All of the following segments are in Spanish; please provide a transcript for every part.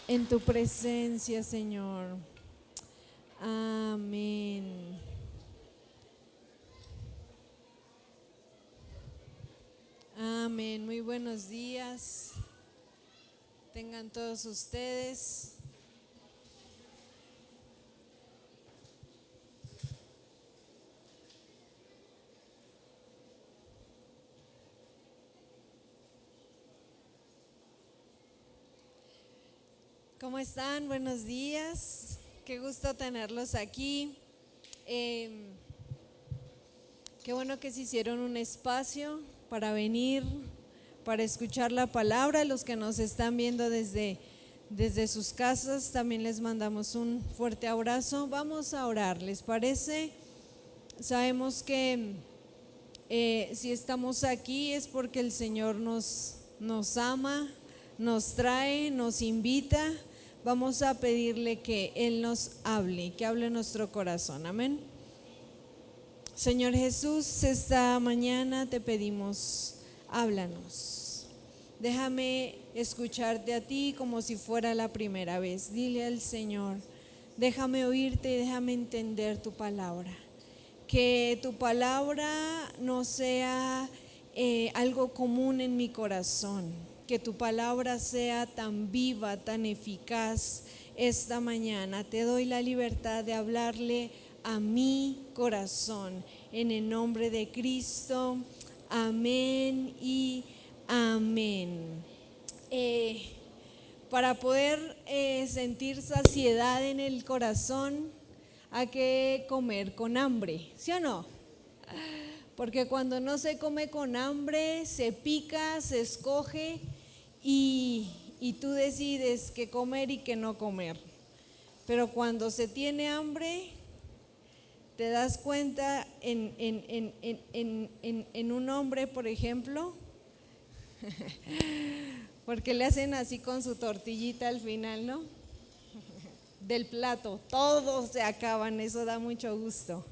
en tu presencia, Señor. Amén. Amén. Muy buenos días. Tengan todos ustedes. ¿Cómo están? Buenos días. Qué gusto tenerlos aquí. Qué bueno que se hicieron un espacio para venir, para escuchar la palabra. Los que nos están viendo desde sus casas, también les mandamos un fuerte abrazo. Vamos a orar, ¿les parece? Sabemos que si estamos aquí es porque el Señor nos ama, nos trae, nos invita. Vamos a pedirle que Él nos hable, que hable nuestro corazón. Amén. Señor Jesús, esta mañana te pedimos, háblanos. Déjame escucharte a ti como si fuera la primera vez. Dile al Señor, déjame oírte y déjame entender tu palabra. Que tu palabra no sea algo común en mi corazón. Que tu palabra sea tan viva, tan eficaz esta mañana. Te doy la libertad de hablarle a mi corazón. En el nombre de Cristo. Amén y amén. Para poder sentir saciedad en el corazón, hay que comer con hambre, ¿sí o no? Porque cuando no se come con hambre, se pica, se escoge y tú decides qué comer y qué no comer. Pero cuando se tiene hambre, te das cuenta en un hombre, por ejemplo, porque le hacen así con su tortillita al final, ¿no? Del plato, todos se acaban, eso da mucho gusto.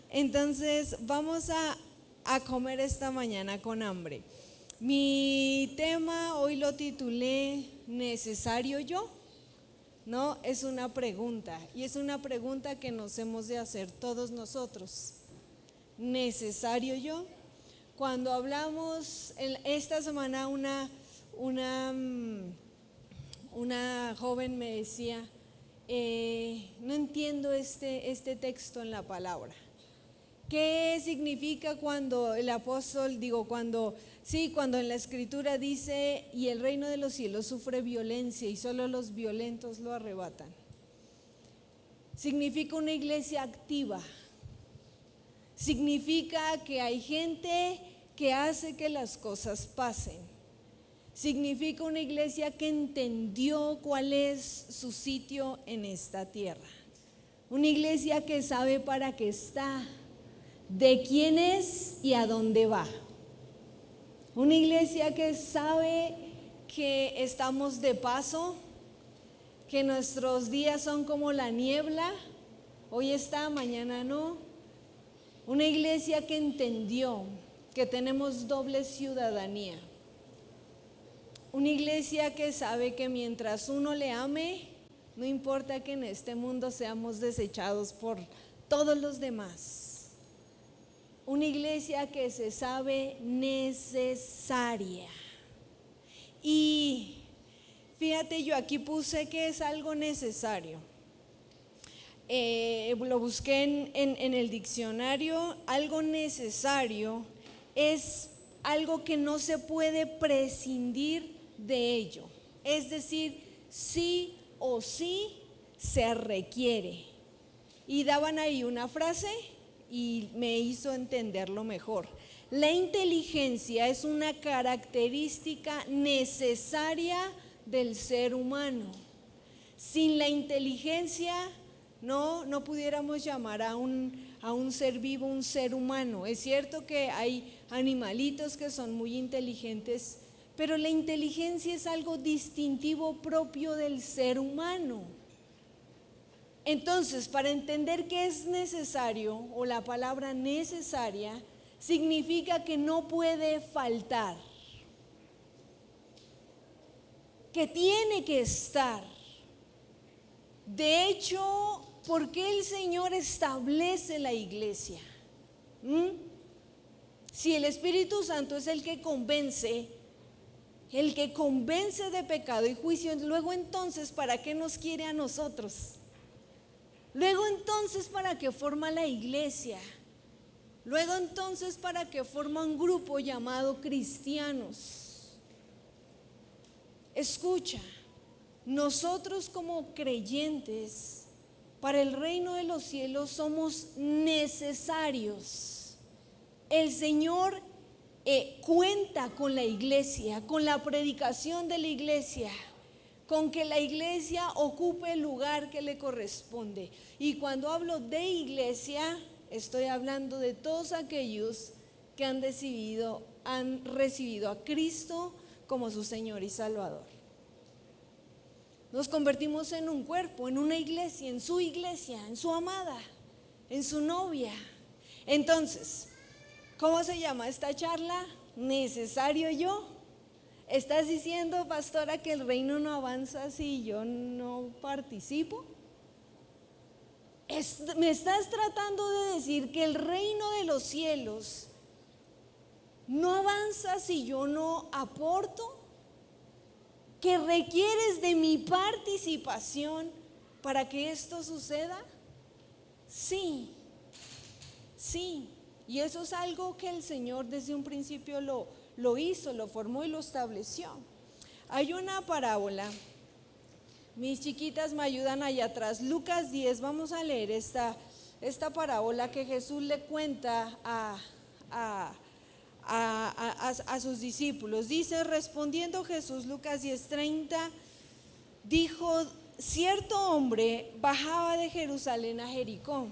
Entonces vamos a comer esta mañana con hambre. Mi tema hoy lo titulé ¿Necesario yo? No, es una pregunta y es una pregunta que nos hemos de hacer todos nosotros. ¿Necesario yo? Cuando hablamos esta semana una joven me decía, no entiendo este texto en la palabra. ¿Qué significa cuando el apóstol, cuando en la escritura dice, y el reino de los cielos sufre violencia y solo los violentos lo arrebatan? Significa una iglesia activa. Significa que hay gente que hace que las cosas pasen. Significa una iglesia que entendió cuál es su sitio en esta tierra. Una iglesia que sabe para qué está, de quién es y a dónde va. Una iglesia que sabe que estamos de paso, que nuestros días son como la niebla, hoy está, mañana no. Una iglesia que entendió que tenemos doble ciudadanía. Una iglesia que sabe que mientras uno le ame, no importa que en este mundo seamos desechados por todos los demás. Una iglesia que se sabe necesaria. Y fíjate, yo aquí puse que es algo necesario. Lo busqué en el diccionario. Algo necesario es algo que no se puede prescindir de ello. Es decir, sí o sí se requiere. Y daban ahí una frase y me hizo entenderlo mejor. La inteligencia es una característica necesaria del ser humano. Sin la inteligencia no pudiéramos llamar a un ser vivo un ser humano. Es cierto que hay animalitos que son muy inteligentes, pero la inteligencia es algo distintivo propio del ser humano. Entonces, para entender qué es necesario, o la palabra necesaria, significa que no puede faltar. que tiene que estar. De hecho, ¿por qué el Señor establece la iglesia? Si el Espíritu Santo es el que convence de pecado y juicio, luego entonces, ¿para qué nos quiere a nosotros? Luego entonces, ¿para qué forma la iglesia? Luego entonces, ¿para qué forma un grupo llamado cristianos? Escucha, nosotros como creyentes para el reino de los cielos somos necesarios. El Señor cuenta con la iglesia, con la predicación de la iglesia, con que la iglesia ocupe el lugar que le corresponde. Y cuando hablo de iglesia, estoy hablando de todos aquellos que han recibido a Cristo como su Señor y Salvador. Nos convertimos en un cuerpo, en una iglesia, en su amada, en su novia. Entonces, ¿cómo se llama esta charla? ¿Necesario yo? ¿Estás diciendo, pastora, que el reino no avanza si yo no participo? ¿Me estás tratando de decir que el reino de los cielos no avanza si yo no aporto? ¿Que requieres de mi participación para que esto suceda? Sí. Y eso es algo que el Señor desde un principio lo hizo, lo formó y lo estableció. Hay una parábola, mis chiquitas me ayudan allá atrás, Lucas 10, vamos a leer esta parábola que Jesús le cuenta a sus discípulos. Dice, respondiendo Jesús, Lucas 10:30, dijo, cierto hombre bajaba de Jerusalén a Jericó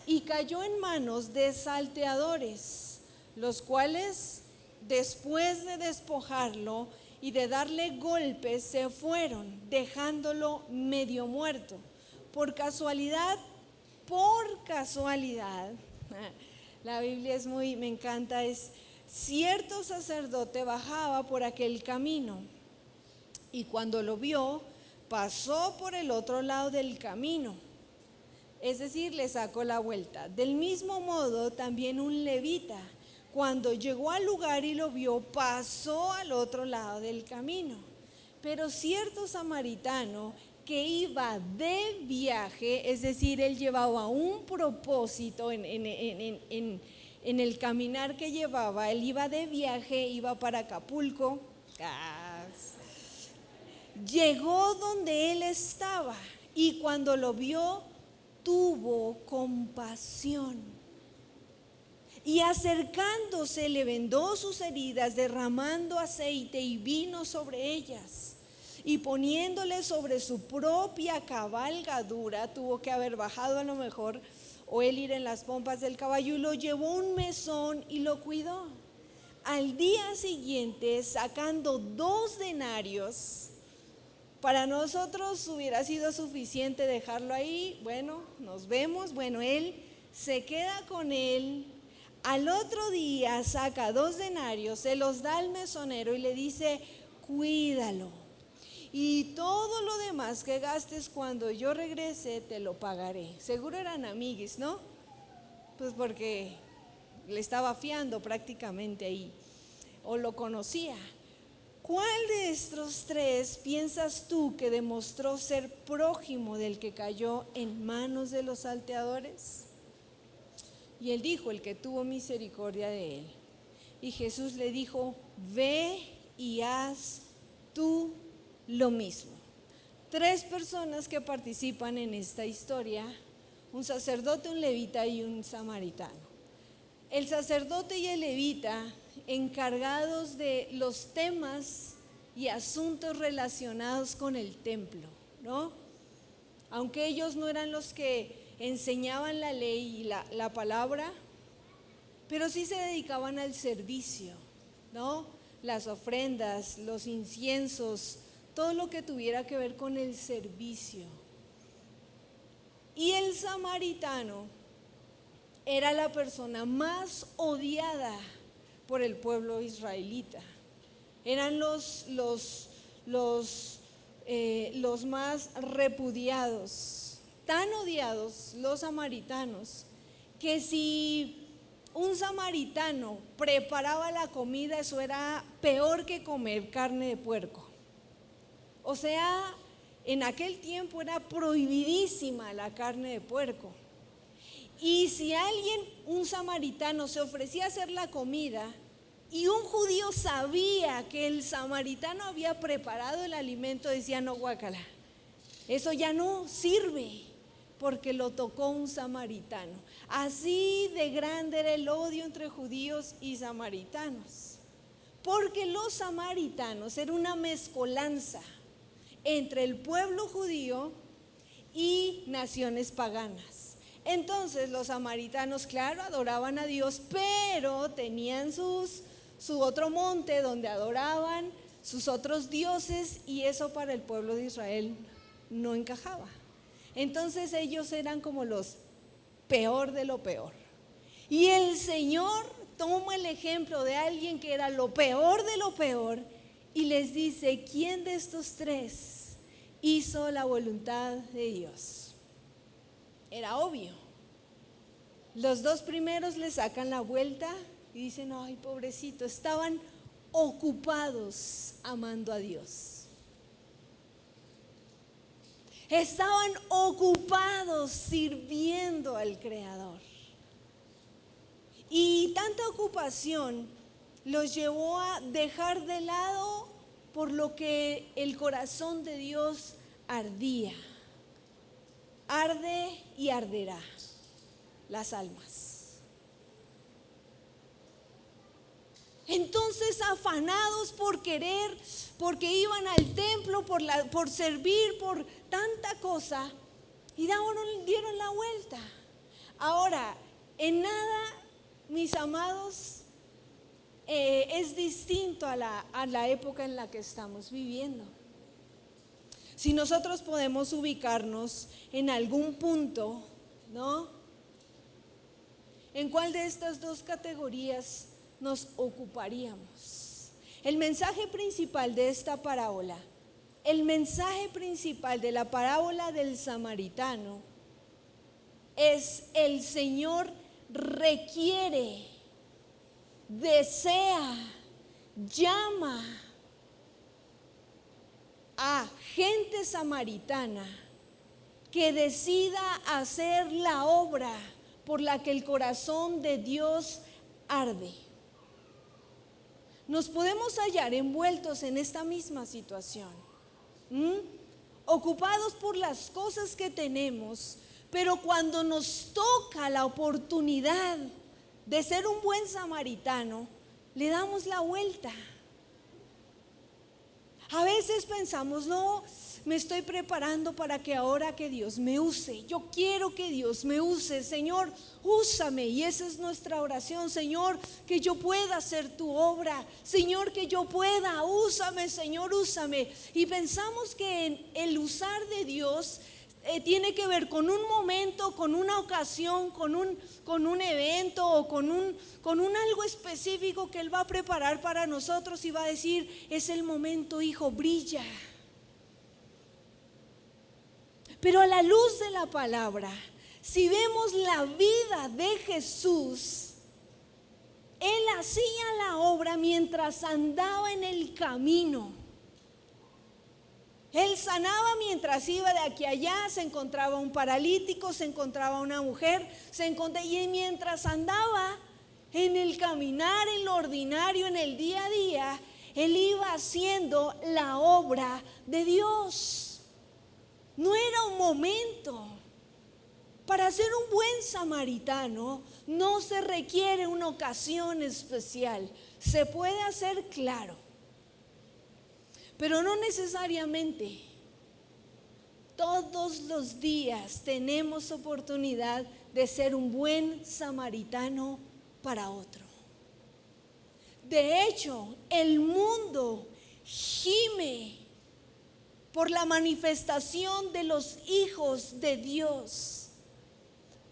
y cayó en manos de salteadores, los cuales después de despojarlo y de darle golpes se fueron, dejándolo medio muerto. Por casualidad, la Biblia es me encanta, es cierto sacerdote bajaba por aquel camino y cuando lo vio, pasó por el otro lado del camino. Es decir, le sacó la vuelta. Del mismo modo, también un levita, cuando llegó al lugar y lo vio, pasó al otro lado del camino. Pero cierto samaritano que iba de viaje, es decir, él llevaba un propósito en el caminar que llevaba, él iba de viaje, iba para Acapulco, llegó donde él estaba y cuando lo vio, tuvo compasión y acercándose le vendó sus heridas, derramando aceite y vino sobre ellas y poniéndole sobre su propia cabalgadura, tuvo que haber bajado a lo mejor o él ir en las pompas del caballo, y lo llevó a un mesón y lo cuidó. Al día siguiente, sacando 2 denarios, para nosotros hubiera sido suficiente dejarlo ahí, bueno, nos vemos, bueno, él se queda con él, al otro día saca 2 denarios, se los da al mesonero y le dice, cuídalo, y todo lo demás que gastes cuando yo regrese te lo pagaré. Seguro eran amiguis, ¿no? Pues porque le estaba fiando prácticamente ahí, o lo conocía. ¿Cuál de estos 3 piensas tú que demostró ser prójimo del que cayó en manos de los salteadores? Y él dijo, el que tuvo misericordia de él. Y Jesús le dijo, ve y haz tú lo mismo. 3 personas que participan en esta historia, un sacerdote, un levita y un samaritano. El sacerdote y el levita encargados de los temas y asuntos relacionados con el templo, ¿no? Aunque ellos no eran los que enseñaban la ley y la palabra, pero sí se dedicaban al servicio, ¿no? Las ofrendas, los inciensos, todo lo que tuviera que ver con el servicio. Y el samaritano era la persona más odiada por el pueblo israelita. Eran los los más repudiados, tan odiados los samaritanos, que si un samaritano preparaba la comida, eso era peor que comer carne de puerco. O sea, en aquel tiempo era prohibidísima la carne de puerco. Y si un samaritano, se ofrecía a hacer la comida y un judío sabía que el samaritano había preparado el alimento, decía: no, guácala, eso ya no sirve porque lo tocó un samaritano. Así de grande era el odio entre judíos y samaritanos, porque los samaritanos eran una mezcolanza entre el pueblo judío y naciones paganas. Entonces los samaritanos, claro, adoraban a Dios, pero tenían su otro monte donde adoraban sus otros dioses, y eso para el pueblo de Israel no encajaba. Entonces ellos eran como los peor de lo peor. Y el Señor toma el ejemplo de alguien que era lo peor de lo peor y les dice: ¿quién de estos tres hizo la voluntad de Dios? Era obvio. Los dos primeros le sacan la vuelta y dicen: ay, pobrecito, estaban ocupados amando a Dios. Estaban ocupados sirviendo al Creador. Y tanta ocupación los llevó a dejar de lado por lo que el corazón de Dios ardía. Arde y arderá las almas. Entonces, afanados por querer, porque iban al templo, por servir, por tanta cosa, y dieron la vuelta. Ahora, en nada, mis amados, es distinto a la época en la que estamos viviendo. Si nosotros podemos ubicarnos en algún punto, ¿no? ¿En cuál de estas dos categorías nos ocuparíamos? El mensaje principal de esta parábola, el mensaje principal de la parábola del samaritano es: el Señor requiere, desea, llama a gente samaritana que decida hacer la obra por la que el corazón de Dios arde. Nos podemos hallar envueltos en esta misma situación, ocupados por las cosas que tenemos, pero cuando nos toca la oportunidad de ser un buen samaritano, le damos la vuelta. A veces pensamos: no, me estoy preparando para que ahora que Dios me use. Yo quiero que Dios me use. Señor, úsame. Y esa es nuestra oración: Señor, que yo pueda hacer tu obra. Señor, que yo pueda. Úsame, Señor, úsame. Y pensamos que el usar de Dios tiene que ver con un momento, con una ocasión, con un evento o con un algo específico que Él va a preparar para nosotros y va a decir: es el momento, hijo, brilla. Pero a la luz de la palabra, si vemos la vida de Jesús, Él hacía la obra mientras andaba en el camino. Él sanaba mientras iba de aquí a allá, se encontraba un paralítico, se encontraba una mujer, y mientras andaba en el caminar, en lo ordinario, en el día a día, Él iba haciendo la obra de Dios. No era un momento. Para ser un buen samaritano no se requiere una ocasión especial. Se puede hacer, claro, pero no necesariamente. Todos los días tenemos oportunidad de ser un buen samaritano para otro. De hecho, el mundo gime por la manifestación de los hijos de Dios.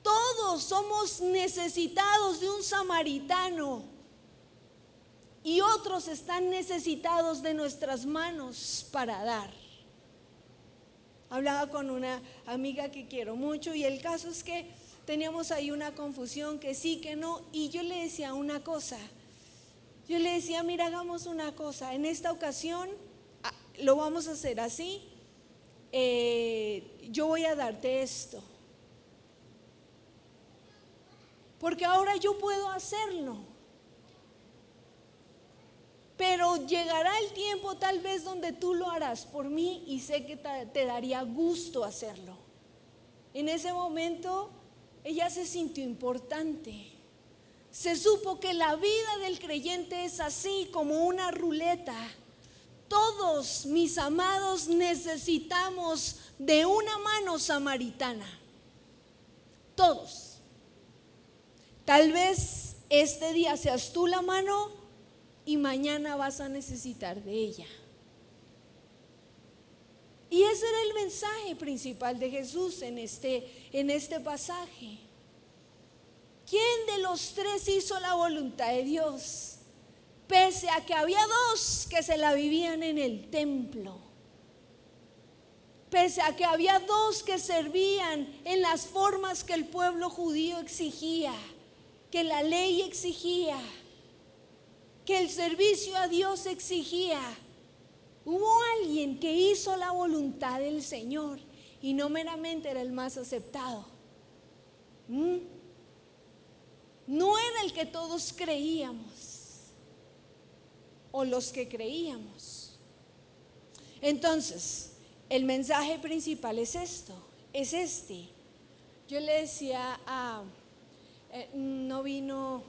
Todos somos necesitados de un samaritano. y otros están necesitados de nuestras manos para dar. Hablaba con una amiga que quiero mucho y el caso es que teníamos ahí una confusión, que sí, que no, y yo le decía una cosa. Yo le decía, mira, hagamos una cosa, en esta ocasión lo vamos a hacer así, yo voy a darte esto, porque ahora yo puedo hacerlo, pero llegará el tiempo tal vez donde tú lo harás por mí y sé que te daría gusto hacerlo. En ese momento ella se sintió importante. Se supo que la vida del creyente es así como una ruleta. Todos, mis amados, necesitamos de una mano samaritana. Todos. Tal vez este día seas tú la mano y mañana vas a necesitar de ella. Y ese era el mensaje principal de Jesús en este pasaje. ¿Quién de los tres hizo la voluntad de Dios? Pese a que había dos que se la vivían en el templo. Pese a que había dos que servían en las formas que el pueblo judío exigía, que la ley exigía, que el servicio a Dios exigía. Hubo alguien que hizo la voluntad del Señor y no meramente era el más aceptado. No era el que todos creíamos o los que creíamos. Entonces, el mensaje principal es este. Yo le decía no vino,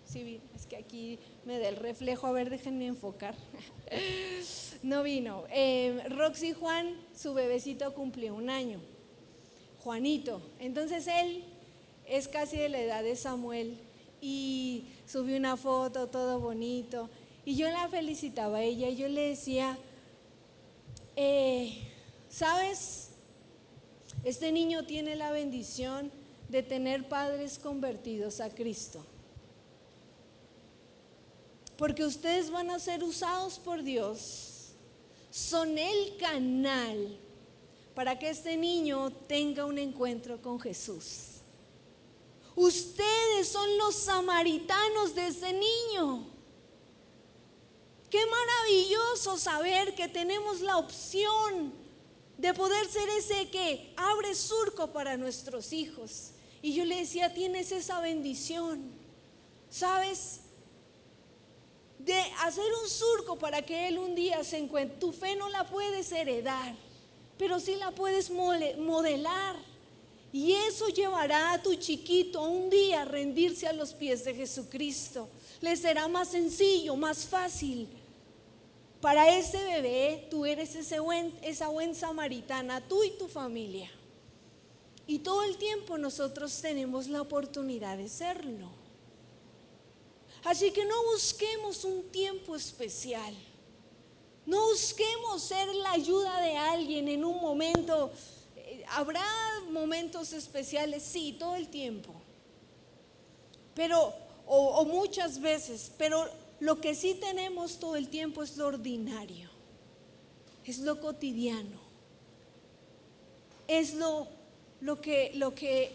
sí vino, es que aquí me da el reflejo, a ver, déjenme enfocar. No vino. Roxy y Juan, su bebecito cumplió 1 año, Juanito. Entonces él es casi de la edad de Samuel y subió una foto, todo bonito, y yo la felicitaba a ella y yo le decía, ¿sabes? Este niño tiene la bendición de tener padres convertidos a Cristo, porque ustedes van a ser usados por Dios, son el canal para que este niño tenga un encuentro con Jesús. Ustedes son los samaritanos de ese niño. Qué maravilloso saber que tenemos la opción de poder ser ese que abre surco para nuestros hijos. Y yo le decía, tienes esa bendición, ¿sabes? De hacer un surco para que él un día se encuentre. Tu fe no la puedes heredar, pero sí la puedes modelar. Y eso llevará a tu chiquito un día a rendirse a los pies de Jesucristo. Le será más sencillo, más fácil. Para ese bebé, tú eres esa buen samaritana, tú y tu familia. Y todo el tiempo nosotros tenemos la oportunidad de serlo. Así que no busquemos un tiempo especial. No busquemos ser la ayuda de alguien en un momento. Habrá momentos especiales, sí, todo el tiempo, pero o muchas veces, pero lo que sí tenemos todo el tiempo es lo ordinario, es lo cotidiano, es lo que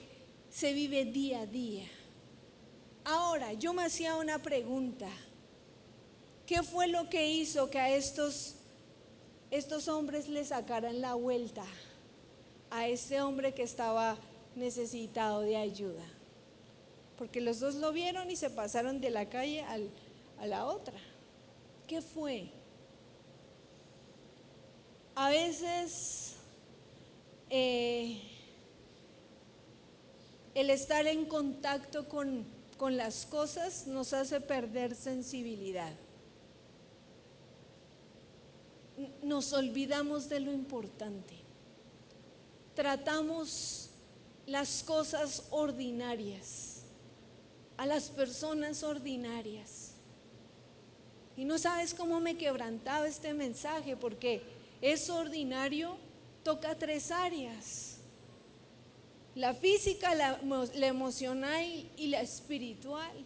se vive día a día. Ahora, yo me hacía una pregunta: ¿qué fue lo que hizo que a estos hombres le sacaran la vuelta a ese hombre que estaba necesitado de ayuda? Porque los dos lo vieron y se pasaron de la calle a la otra. ¿Qué fue? A veces el estar en contacto con las cosas nos hace perder sensibilidad. Nos olvidamos de lo importante. Tratamos las cosas ordinarias, a las personas ordinarias. Y no sabes cómo me quebrantaba este mensaje, porque eso ordinario toca 3 áreas: la física, la emocional y la espiritual.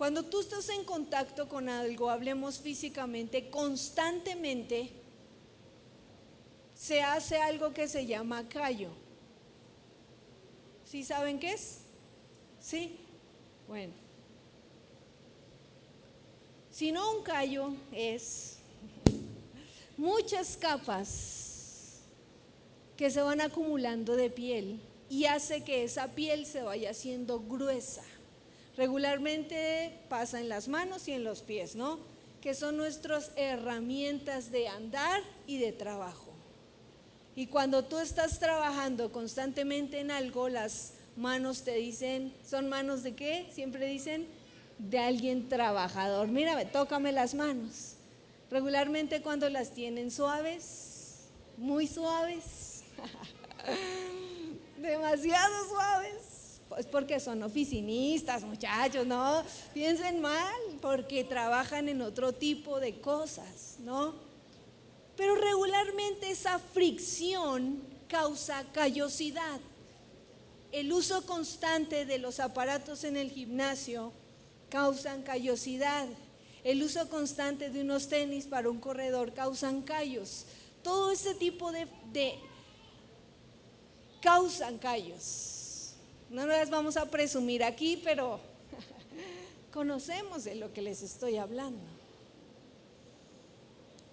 Cuando tú estás en contacto con algo, hablemos físicamente, constantemente se hace algo que se llama callo. ¿Sí saben qué es? ¿Sí? Bueno. Si no, un callo es muchas capas que se van acumulando de piel y hace que esa piel se vaya haciendo gruesa. Regularmente pasa en las manos y en los pies, ¿no? Que son nuestras herramientas de andar y de trabajo. Y cuando tú estás trabajando constantemente en algo, las manos te dicen, ¿son manos de qué? Siempre dicen, de alguien trabajador. Mírame, tócame las manos. Regularmente cuando las tienen suaves, muy suaves, demasiado suaves, pues porque son oficinistas, muchachos, no piensen mal, porque trabajan en otro tipo de cosas, ¿no? Pero regularmente esa fricción causa callosidad. El uso constante de los aparatos en el gimnasio causan callosidad. El uso constante de unos tenis para un corredor causan callos. Todo ese tipo de causan callos. No las vamos a presumir aquí, pero conocemos de lo que les estoy hablando.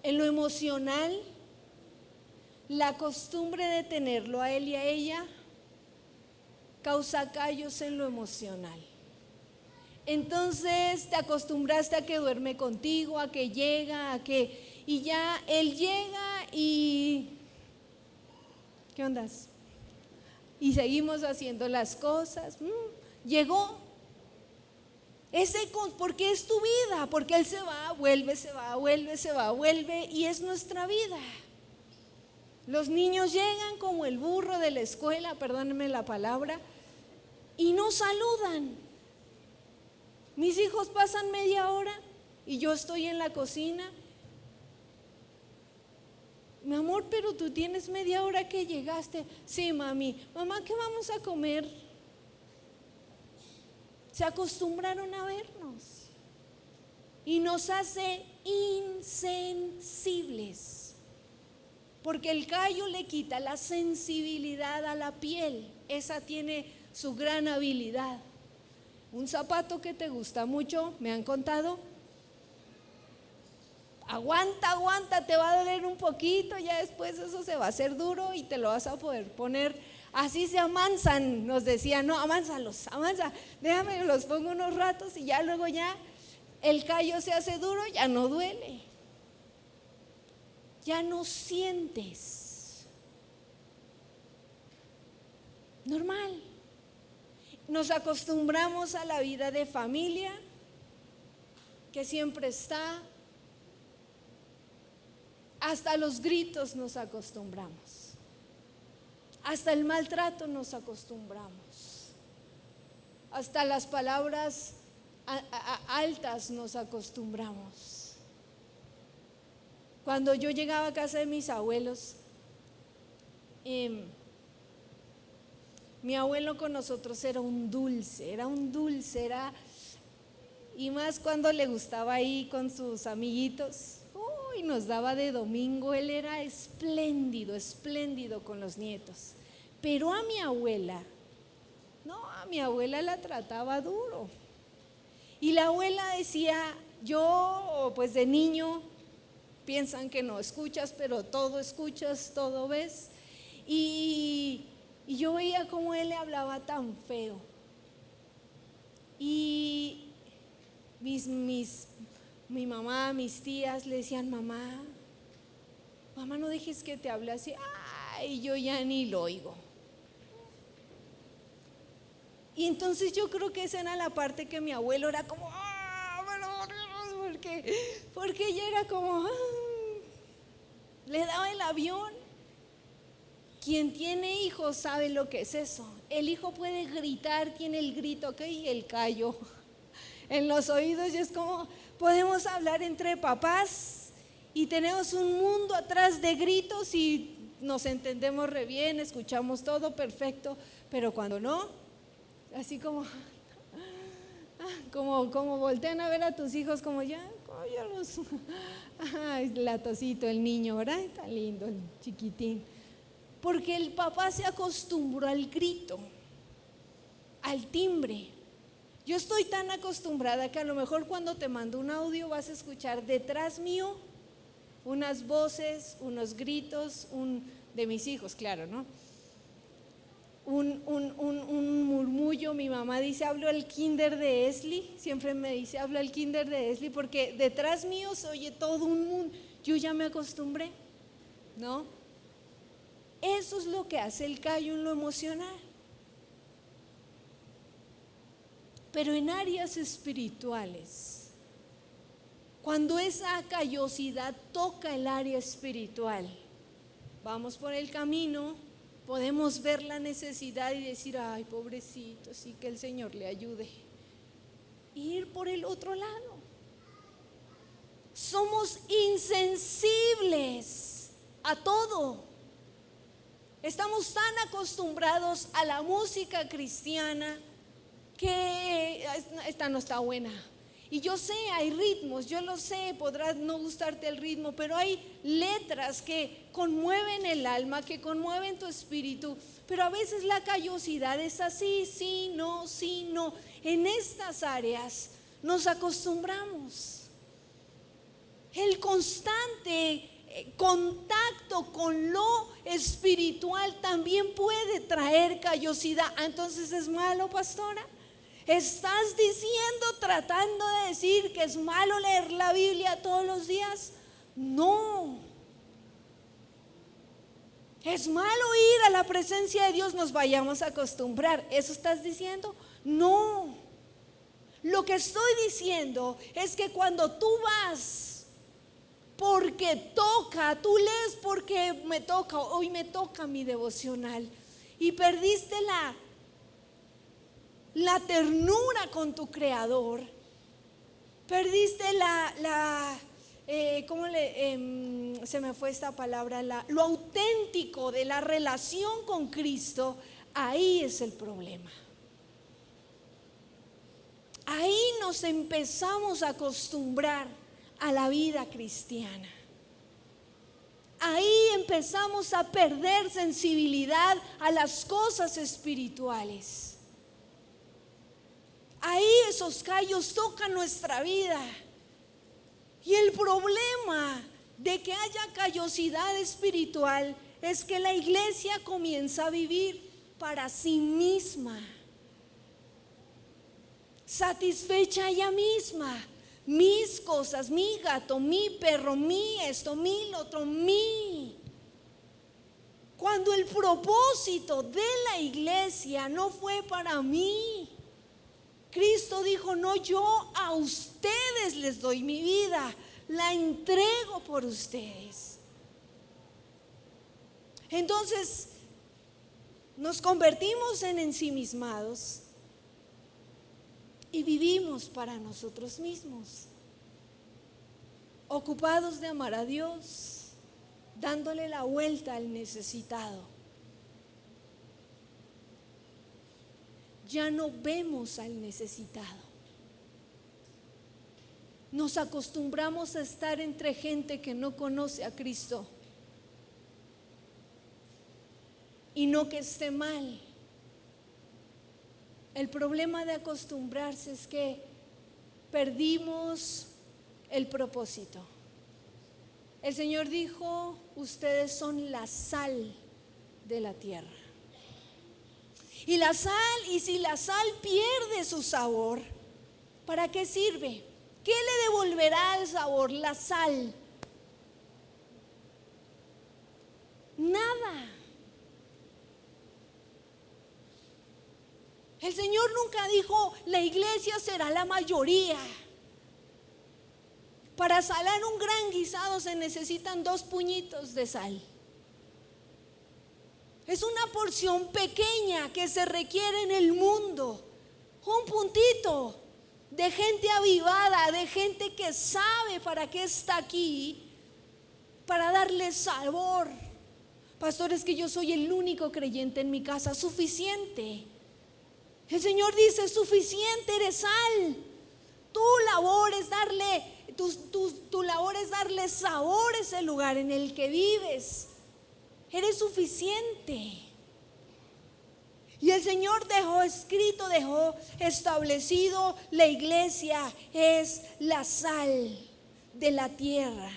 En lo emocional, la costumbre de tenerlo a él y a ella causa callos en lo emocional. Entonces te acostumbraste a que duerme contigo, a que llega, y ya él llega y ¿qué ondas? Y seguimos haciendo las cosas. Llegó. Porque es tu vida, porque él se va, vuelve, se va, vuelve, se va, vuelve, y es nuestra vida. Los niños llegan como el burro de la escuela, perdónenme la palabra, y no saludan. Mis hijos pasan media hora y yo estoy en la cocina. Mi amor, pero tú tienes media hora que llegaste. Sí, mami. Mamá, ¿qué vamos a comer? Se acostumbraron a vernos y nos hace insensibles, porque el callo le quita la sensibilidad a la piel. Esa tiene su gran habilidad. Un zapato que te gusta mucho, me han contado, aguanta, te va a doler un poquito, ya después eso se va a hacer duro y te lo vas a poder poner. Así se amansan, nos decían, no, amansa, déjame, los pongo unos ratos y ya luego ya el callo se hace duro, ya no duele, ya no sientes. Normal. Nos acostumbramos a la vida de familia, que siempre está. Hasta los gritos nos acostumbramos. Hasta el maltrato nos acostumbramos. Hasta las palabras altas nos acostumbramos. Cuando yo llegaba a casa de mis abuelos, mi abuelo con nosotros era un dulce, y más cuando le gustaba ir con sus amiguitos. Y nos daba de domingo. Él era espléndido con los nietos. Pero a mi abuela la trataba duro. Y la abuela decía, yo pues de niño piensan que no escuchas, pero todo escuchas, todo ves. Y yo veía cómo él le hablaba tan feo. Y mi mamá, mis tías le decían, mamá, no dejes que te hable así. Ay, yo ya ni lo oigo. Y entonces yo creo que esa era la parte que mi abuelo era como, porque ella era como, le daba el avión. Quien tiene hijos sabe lo que es eso. El hijo puede gritar, tiene el grito, ¿ok? Y el callo en los oídos, y es como, podemos hablar entre papás y tenemos un mundo atrás de gritos y nos entendemos re bien, escuchamos todo perfecto, pero cuando no, así como como voltean a ver a tus hijos como ya los ay, latosito el niño, ¿verdad? Está lindo el chiquitín. Porque el papá se acostumbró al grito, al timbre. Yo estoy tan acostumbrada que a lo mejor cuando te mando un audio vas a escuchar detrás mío unas voces, unos gritos, de mis hijos, claro, ¿no? Un murmullo. Mi mamá dice, hablo al kinder de Esli, siempre me dice, hablo al kinder de Esli, porque detrás mío se oye todo un mundo. Yo ya me acostumbré, ¿no? Eso es lo que hace el callo en lo emocional. Pero en áreas espirituales, cuando esa callosidad toca el área espiritual, vamos por el camino, podemos ver la necesidad y decir, ay, pobrecito, sí, que el Señor le ayude. Y ir por el otro lado. Somos insensibles a todo. Estamos tan acostumbrados a la música cristiana que esta no está buena. Y yo sé, hay ritmos, yo lo sé, podrá no gustarte el ritmo, pero hay letras que conmueven el alma, que conmueven tu espíritu. Pero a veces la callosidad es así, sí, no, sí, no. En estas áreas nos acostumbramos. El constante contacto con lo espiritual también puede traer callosidad. Entonces, ¿es malo, pastora? ¿Estás diciendo, tratando de decir que es malo leer la Biblia todos los días? No. ¿Es malo ir a la presencia de Dios? Nos vayamos a acostumbrar. ¿Eso estás diciendo? No. Lo que estoy diciendo es que cuando tú vas porque toca, tú lees porque me toca, hoy me toca mi devocional, y perdiste la ternura con tu Creador, perdiste se me fue esta palabra, lo auténtico de la relación con Cristo, ahí es el problema. Ahí nos empezamos a acostumbrar a la vida cristiana. Ahí empezamos a perder sensibilidad a las cosas espirituales. Ahí esos callos tocan nuestra vida. Y el problema de que haya callosidad espiritual es que la iglesia comienza a vivir para sí misma, satisfecha ella misma. Mis cosas, mi gato, mi perro, mi esto, mi lo otro, mi. Cuando el propósito de la iglesia no fue para mí. Cristo dijo, no, yo a ustedes les doy mi vida, la entrego por ustedes. Entonces, nos convertimos en ensimismados y vivimos para nosotros mismos, ocupados de amar a Dios, dándole la vuelta al necesitado. Ya no vemos al necesitado. Nos acostumbramos a estar entre gente que no conoce a Cristo. Y no que esté mal. El problema de acostumbrarse es que perdimos el propósito. El Señor dijo, ustedes son la sal de la tierra. Y la sal, y si la sal pierde su sabor, ¿para qué sirve? ¿Qué le devolverá el sabor? La sal. Nada. El Señor nunca dijo, la iglesia será la mayoría. Para salar un gran guisado se necesitan 2 puñitos de sal. Es una porción pequeña que se requiere en el mundo. Un puntito de gente avivada, de gente que sabe para qué está aquí, para darle sabor. Pastor, es que yo soy el único creyente en mi casa, suficiente. El Señor dice, suficiente, eres sal. labor es darle, tu labor es darle sabor a ese lugar en el que vives. Eres suficiente. Y el Señor dejó escrito, dejó establecido: la iglesia es la sal de la tierra.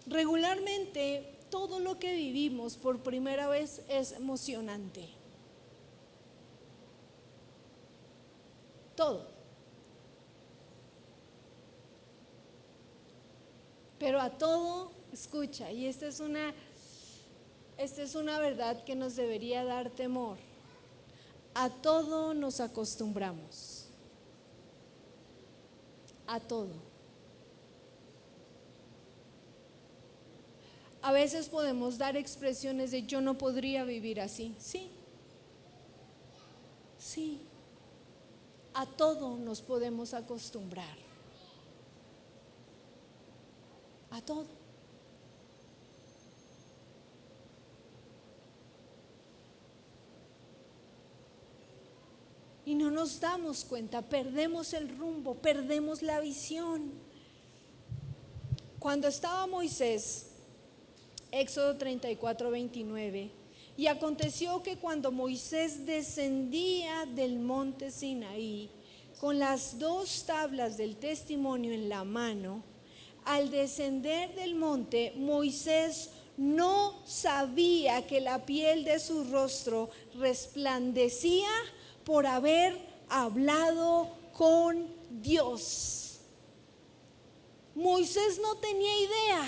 Regularmente, todo lo que vivimos por primera vez es emocionante. Todo. Pero a todo, escucha, y esta es una verdad que nos debería dar temor. A todo nos acostumbramos. A todo. A veces podemos dar expresiones de: yo no podría vivir así. Sí. A todo nos podemos acostumbrar. A todo. Y no nos damos cuenta, perdemos el rumbo, perdemos la visión. Cuando estaba Moisés, Éxodo 34:29, y aconteció que cuando Moisés descendía del monte Sinaí con las 2 tablas del testimonio en la mano, al descender del monte, Moisés no sabía que la piel de su rostro resplandecía por haber hablado con Dios. Moisés no tenía idea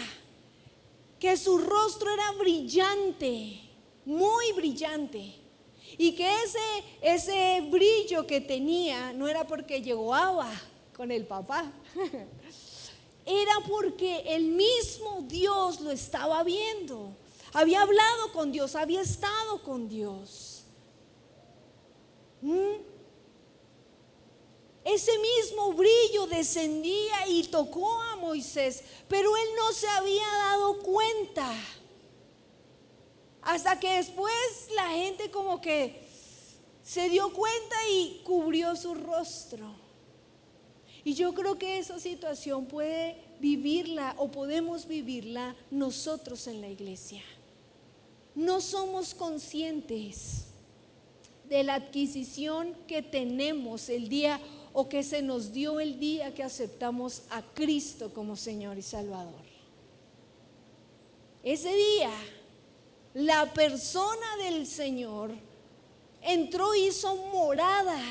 que su rostro era brillante, muy brillante, y que ese brillo que tenía no era porque llegó Abba con el papá, era porque el mismo Dios lo estaba viendo. Había hablado con Dios, había estado con Dios. Ese mismo brillo descendía y tocó a Moisés, pero él no se había dado cuenta. Hasta que después la gente como que se dio cuenta y cubrió su rostro. Y yo creo que esa situación puede vivirla o podemos vivirla nosotros en la iglesia. No somos conscientes de la adquisición que tenemos el día o que se nos dio el día que aceptamos a Cristo como Señor y Salvador. Ese día, la persona del Señor entró y hizo morada.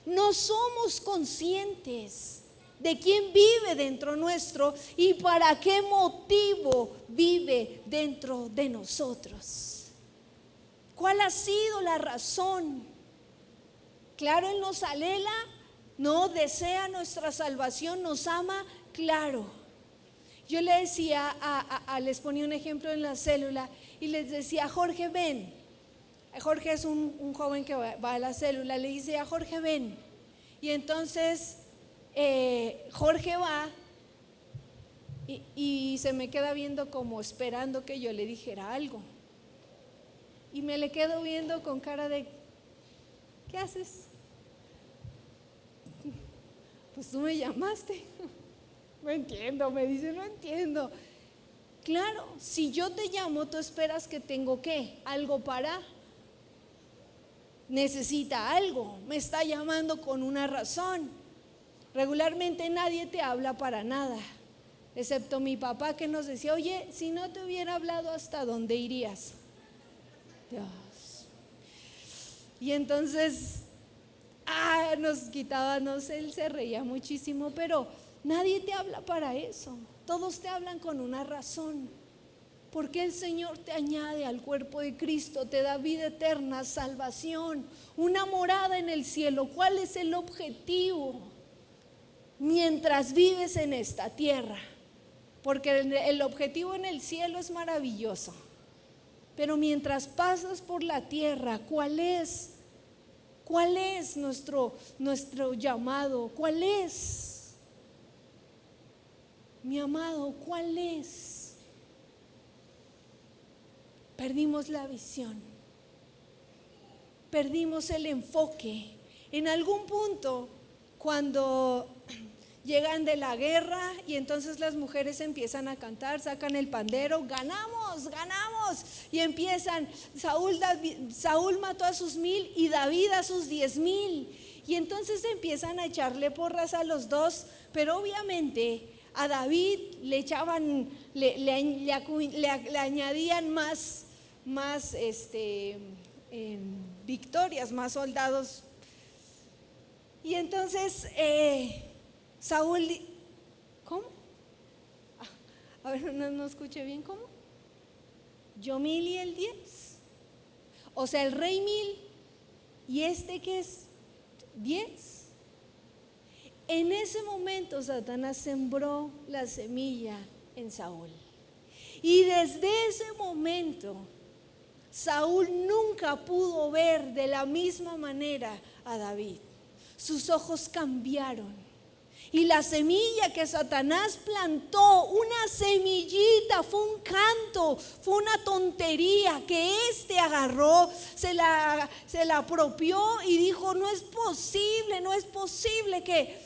No somos conscientes de quién vive dentro nuestro y para qué motivo vive dentro de nosotros. ¿Cuál ha sido la razón? Claro, Él nos anhela, no desea nuestra salvación, nos ama, claro. Yo le decía, les ponía un ejemplo en la célula y les decía: Jorge, ven. Jorge es un joven que va a la célula, le dice a Jorge: ven. Y entonces Jorge va y se me queda viendo como esperando que yo le dijera algo. Y me le quedo viendo con cara de: ¿qué haces? Pues tú me llamaste. No entiendo, me dice, no entiendo. Claro, si yo te llamo, tú esperas que tengo ¿qué? Algo para. Necesita algo, me está llamando con una razón. Regularmente nadie te habla para nada, excepto mi papá, que nos decía: oye, si no te hubiera hablado, ¿hasta dónde irías? Dios. Y entonces nos quitábamos, él se reía muchísimo, pero nadie te habla para eso. Todos te hablan con una razón. Porque el Señor te añade al cuerpo de Cristo, te da vida eterna, salvación, una morada en el cielo. ¿Cuál es el objetivo mientras vives en esta tierra? Porque el objetivo en el cielo es maravilloso, pero mientras pasas por la tierra, ¿cuál es? ¿Cuál es nuestro llamado? ¿Cuál es? mi amado, ¿cuál es? Perdimos la visión, perdimos el enfoque. En algún punto, cuando llegan de la guerra y entonces las mujeres empiezan a cantar, sacan el pandero, ganamos, ganamos, y empiezan, Saúl mató a sus 1000 y David a sus 10,000, y entonces empiezan a echarle porras a los dos, pero obviamente a David le echaban, le añadían más victorias, más soldados. Y entonces Saúl, ¿cómo? A ver, no escuché bien, ¿cómo? Yo 1000 y él 10. O sea, el rey 1000 y este que es 10. En ese momento Satanás sembró la semilla en Saúl. Y desde ese momento Saúl nunca pudo ver de la misma manera a David. Sus ojos cambiaron. Y la semilla que Satanás plantó, una semillita, fue un canto, fue una tontería que agarró, se la apropió y dijo, no es posible que...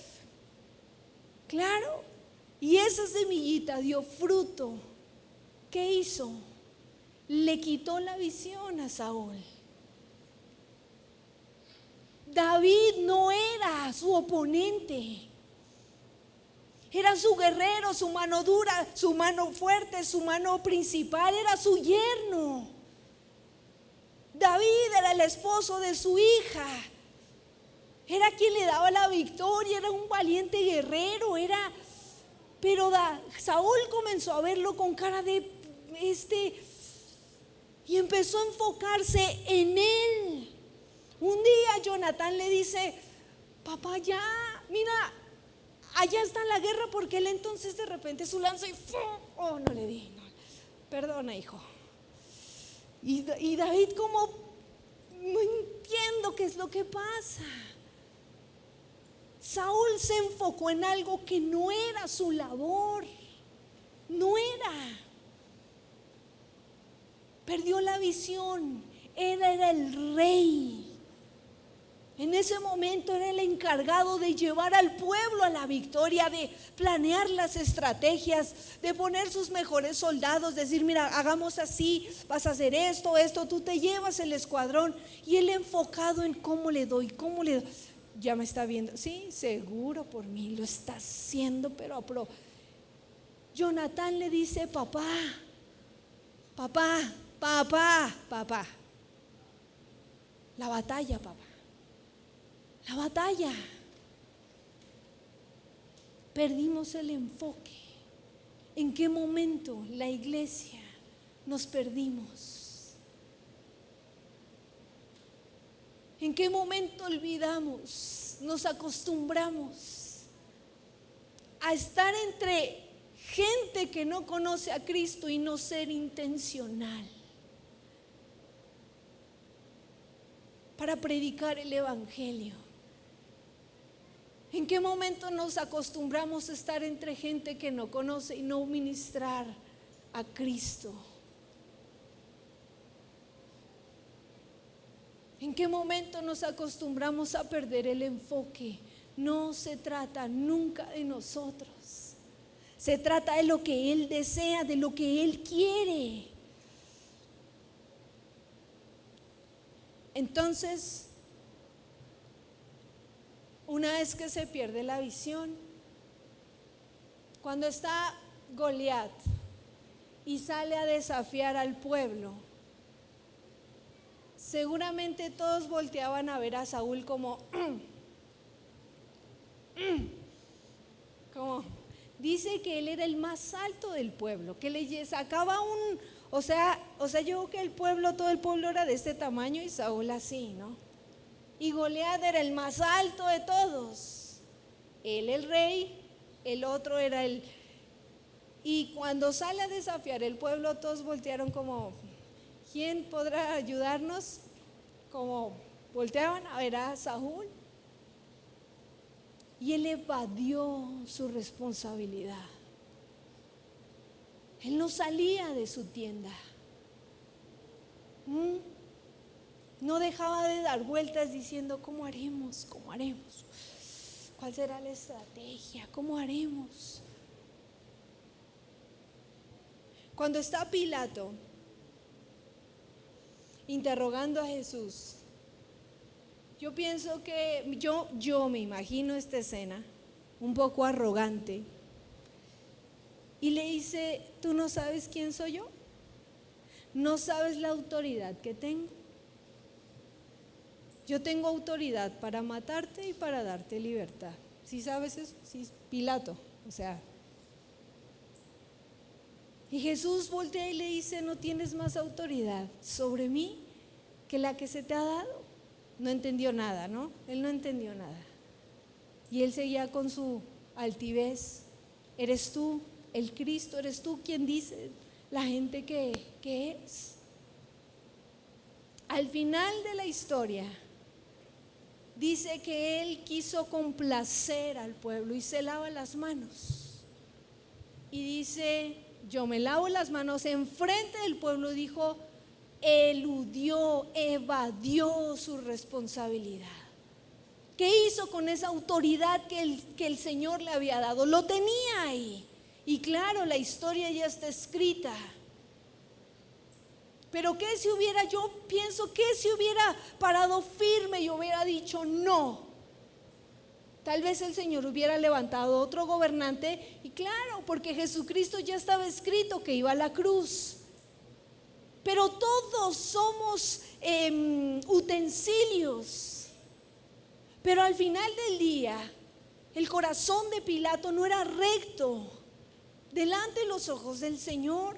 Claro, y esa semillita dio fruto. ¿Qué hizo? Le quitó la visión a Saúl. David no era su oponente, era su guerrero, su mano dura, su mano fuerte, su mano principal, era su yerno. David era el esposo de su hija, era quien le daba la victoria, era un valiente guerrero, pero Saúl comenzó a verlo con cara de y empezó a enfocarse en él. Un día Jonatán le dice, papá, ya, mira, allá está la guerra, porque él entonces de repente su lanza y ¡fum! Oh, no le di, no, perdona, hijo. Y David como, no entiendo qué es lo que pasa. Saúl se enfocó en algo que no era su labor, no era. Perdió la visión, era el rey. En ese momento era el encargado de llevar al pueblo a la victoria, de planear las estrategias, de poner sus mejores soldados, decir, mira, hagamos así, vas a hacer esto, tú te llevas el escuadrón. Y él enfocado en cómo le doy. Ya me está viendo, sí, seguro por mí lo está haciendo, pero Jonatán le dice, papá, la batalla, papá. La batalla. Perdimos el enfoque. ¿En qué momento la iglesia nos perdimos? ¿En qué momento olvidamos, nos acostumbramos a estar entre gente que no conoce a Cristo y no ser intencional para predicar el evangelio? ¿En qué momento nos acostumbramos a estar entre gente que no conoce y no ministrar a Cristo? ¿En qué momento nos acostumbramos a perder el enfoque? No se trata nunca de nosotros. Se trata de lo que Él desea, de lo que Él quiere. Entonces, una vez que se pierde la visión, cuando está Goliat y sale a desafiar al pueblo, seguramente todos volteaban a ver a Saúl como dice que él era el más alto del pueblo, que le sacaba o sea, yo creo que todo el pueblo era de este tamaño y Saúl así, ¿no? Y Goliat era el más alto de todos, él el rey, el otro era el... Y cuando sale a desafiar el pueblo, todos voltearon como, ¿quién podrá ayudarnos? Como volteaban a ver a Saúl. Y él evadió su responsabilidad. Él no salía de su tienda. No dejaba de dar vueltas diciendo, ¿cómo haremos? ¿Cómo haremos? ¿Cuál será la estrategia? ¿Cómo haremos? Cuando está Pilato interrogando a Jesús, yo pienso que yo me imagino esta escena un poco arrogante y le dice, ¿tú no sabes quién soy yo? ¿No sabes la autoridad que tengo? Yo tengo autoridad para matarte y para darte libertad. ¿Sí sabes eso? Sí, Pilato, o sea. Y Jesús voltea y le dice, no tienes más autoridad sobre mí que la que se te ha dado. No entendió nada, ¿no? Él no entendió nada. Y él seguía con su altivez. Eres tú el Cristo, eres tú quien dice la gente que es. Al final de la historia dice que él quiso complacer al pueblo y se lava las manos. Y dice, yo me lavo las manos enfrente del pueblo, dijo, eludió, evadió su responsabilidad. ¿Qué hizo con esa autoridad que el Señor le había dado? Lo tenía ahí. Y claro, la historia ya está escrita. Pero ¿qué si hubiera, yo pienso, qué si hubiera parado firme y hubiera dicho no? Tal vez el Señor hubiera levantado otro gobernante y claro, porque Jesucristo ya estaba escrito que iba a la cruz. Pero todos somos utensilios. Pero al final del día, el corazón de Pilato no era recto delante de los ojos del Señor.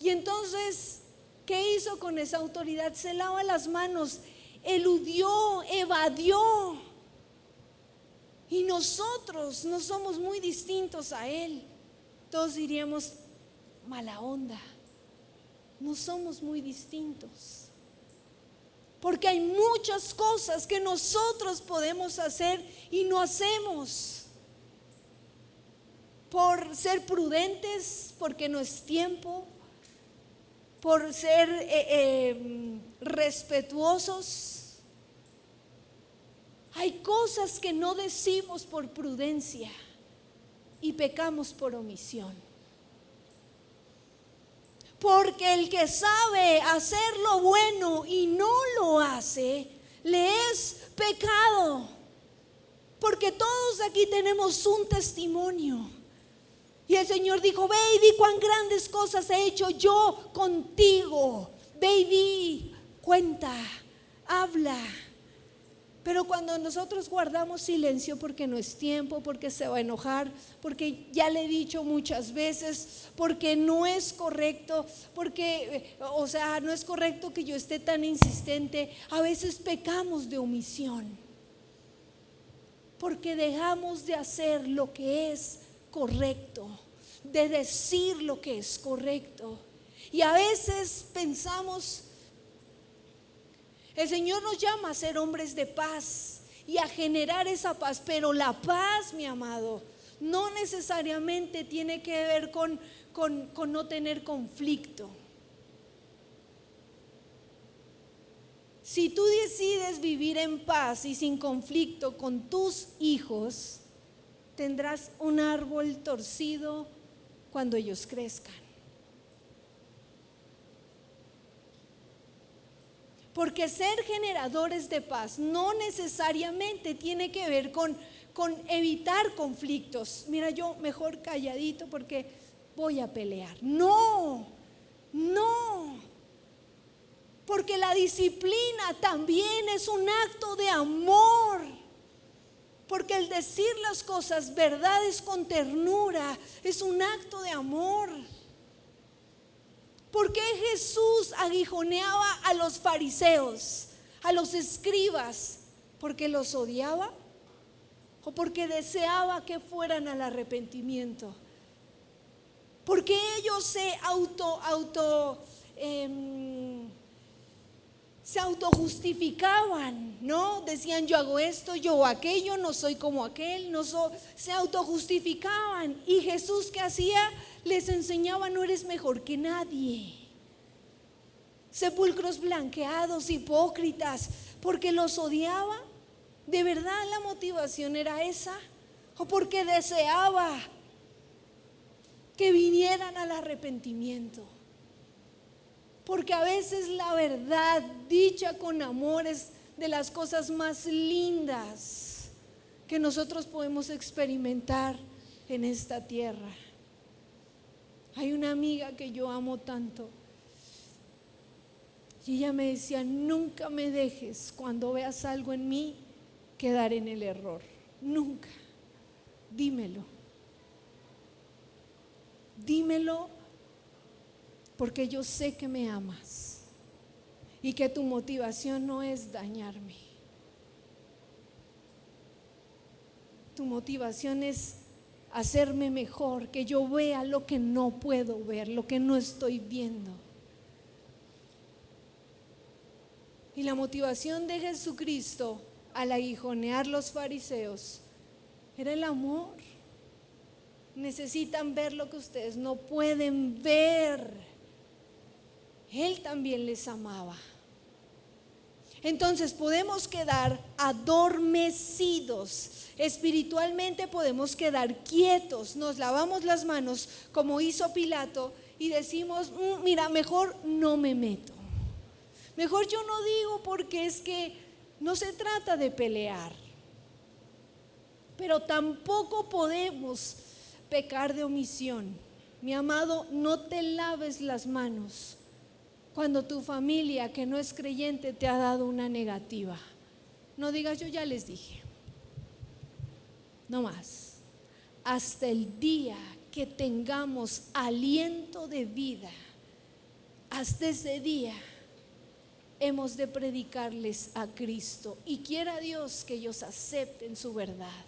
Y entonces, ¿qué hizo con esa autoridad? Se lava las manos, eludió, evadió. Y nosotros no somos muy distintos a él. Todos diríamos, mala onda. No somos muy distintos. Porque hay muchas cosas que nosotros podemos hacer y no hacemos. Por ser prudentes, porque no es tiempo. Por ser respetuosos. Hay cosas que no decimos por prudencia y pecamos por omisión. Porque el que sabe hacer lo bueno y no lo hace, le es pecado. Porque todos aquí tenemos un testimonio. Y el Señor dijo, ve y di cuán grandes cosas he hecho yo contigo. Ve y di, cuenta, habla. Pero cuando nosotros guardamos silencio porque no es tiempo, porque se va a enojar, porque ya le he dicho muchas veces, porque no es correcto, porque, no es correcto que yo esté tan insistente, a veces pecamos de omisión, porque dejamos de hacer lo que es correcto, de decir lo que es correcto. Y a veces pensamos, el Señor nos llama a ser hombres de paz y a generar esa paz, pero la paz, mi amado, no necesariamente tiene que ver con no tener conflicto. Si tú decides vivir en paz y sin conflicto con tus hijos, tendrás un árbol torcido cuando ellos crezcan. Porque ser generadores de paz no necesariamente tiene que ver con evitar conflictos. Mira, yo mejor calladito porque voy a pelear. No. Porque la disciplina también es un acto de amor. Porque el decir las cosas, verdades con ternura, es un acto de amor. ¿Por qué Jesús aguijoneaba a los fariseos, a los escribas? ¿Porque los odiaba? ¿O porque deseaba que fueran al arrepentimiento? Porque ellos se autojustificaban, ¿no? Decían, yo hago esto, yo hago aquello, no soy como aquel, se autojustificaban. Y Jesús, ¿qué hacía? les enseñaba: no eres mejor que nadie. Sepulcros blanqueados, hipócritas, porque los odiaba. ¿De verdad la motivación era esa? ¿O porque deseaba que vinieran al arrepentimiento? Porque a veces la verdad dicha con amor es de las cosas más lindas que nosotros podemos experimentar en esta tierra. Hay una amiga que yo amo tanto y ella me decía: nunca me dejes, cuando veas algo en mí, quedar en el error. Nunca. Dímelo. Dímelo, porque yo sé que me amas y que tu motivación no es dañarme. Tu motivación es hacerme mejor, que yo vea lo que no puedo ver, lo que no estoy viendo. Y la motivación de Jesucristo al aguijonear los fariseos era el amor. Necesitan ver lo que ustedes no pueden ver. Él también les amaba. Entonces podemos quedar adormecidos. Espiritualmente podemos quedar quietos. Nos lavamos las manos como hizo Pilato y decimos: mira, mejor no me meto. Mejor yo no digo, porque es que no se trata de pelear. Pero tampoco podemos pecar de omisión. Mi amado, no te laves las manos cuando tu familia que no es creyente te ha dado una negativa. No digas: yo ya les dije. No más. Hasta el día que tengamos aliento de vida, hasta ese día hemos de predicarles a Cristo, y quiera Dios que ellos acepten su verdad.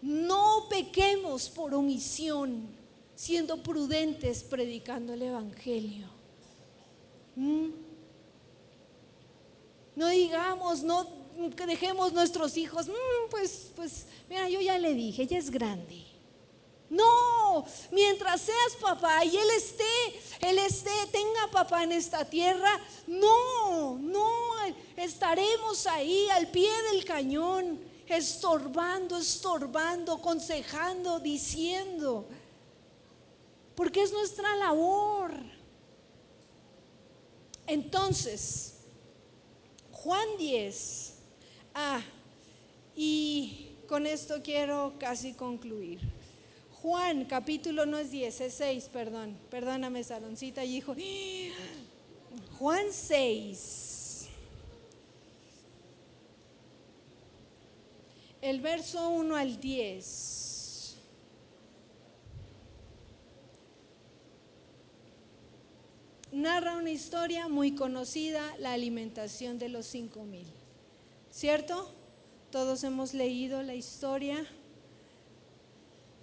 No pequemos por omisión, siendo prudentes predicando el evangelio. No digamos, no dejemos nuestros hijos, pues mira, yo ya le dije, ella es grande. No, mientras seas papá y él tenga papá en esta tierra, no, estaremos ahí al pie del cañón, estorbando, aconsejando, diciendo, porque es nuestra labor. Entonces, Juan 10, y con esto quiero casi concluir. Juan capítulo no es 10, es 6, perdóname Saloncita y hijo. Juan 6, el verso 1 al 10. Narra una historia muy conocida, la alimentación de los 5,000, ¿cierto? Todos hemos leído la historia.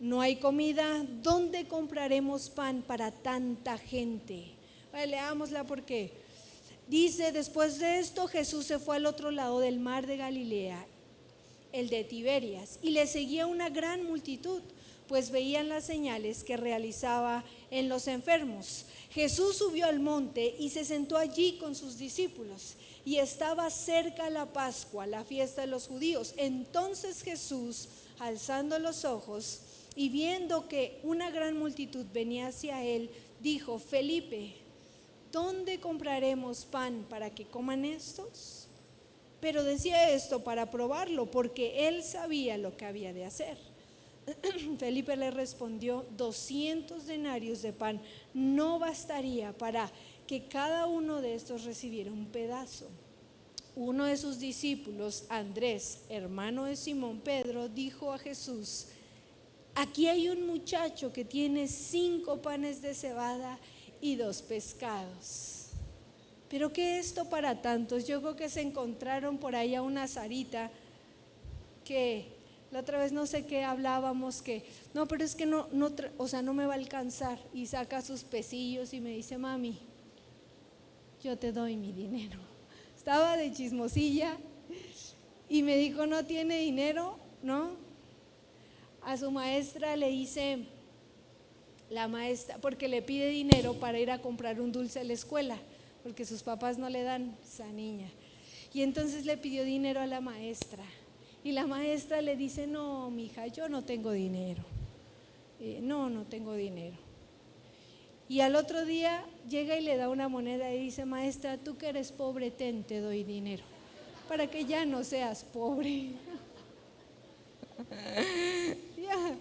No hay comida, ¿dónde compraremos pan para tanta gente? Leámosla porque dice: después de esto Jesús se fue al otro lado del mar de Galilea, el de Tiberias, y le seguía una gran multitud, pues veían las señales que realizaba en los enfermos. Jesús subió al monte y se sentó allí con sus discípulos, y estaba cerca la Pascua, la fiesta de los judíos. Entonces Jesús, alzando los ojos y viendo que una gran multitud venía hacia él, dijo: Felipe, ¿dónde compraremos pan para que coman estos? Pero decía esto para probarlo, porque él sabía lo que había de hacer. Felipe le respondió: 200 denarios de pan no bastaría para que cada uno de estos recibiera un pedazo. Uno de sus discípulos, Andrés, hermano de Simón Pedro, dijo a Jesús: aquí hay un muchacho que tiene 5 panes de cebada y 2 pescados. ¿Pero qué es esto para tantos? Yo creo que se encontraron por ahí a una Sarita que la otra vez no sé qué hablábamos, que no, pero es que no me va a alcanzar, y saca sus pesillos y me dice: mami, yo te doy mi dinero. Estaba de chismosilla y me dijo: ¿no tiene dinero? ¿No? A su maestra le dice: la maestra, porque le pide dinero para ir a comprar un dulce a la escuela, porque sus papás no le dan esa niña. Y entonces le pidió dinero a la maestra. Y la maestra le dice: no, mija, yo no tengo dinero. No tengo dinero. Y al otro día llega y le da una moneda y dice: maestra, tú que eres pobre, te doy dinero, para que ya no seas pobre. Ya.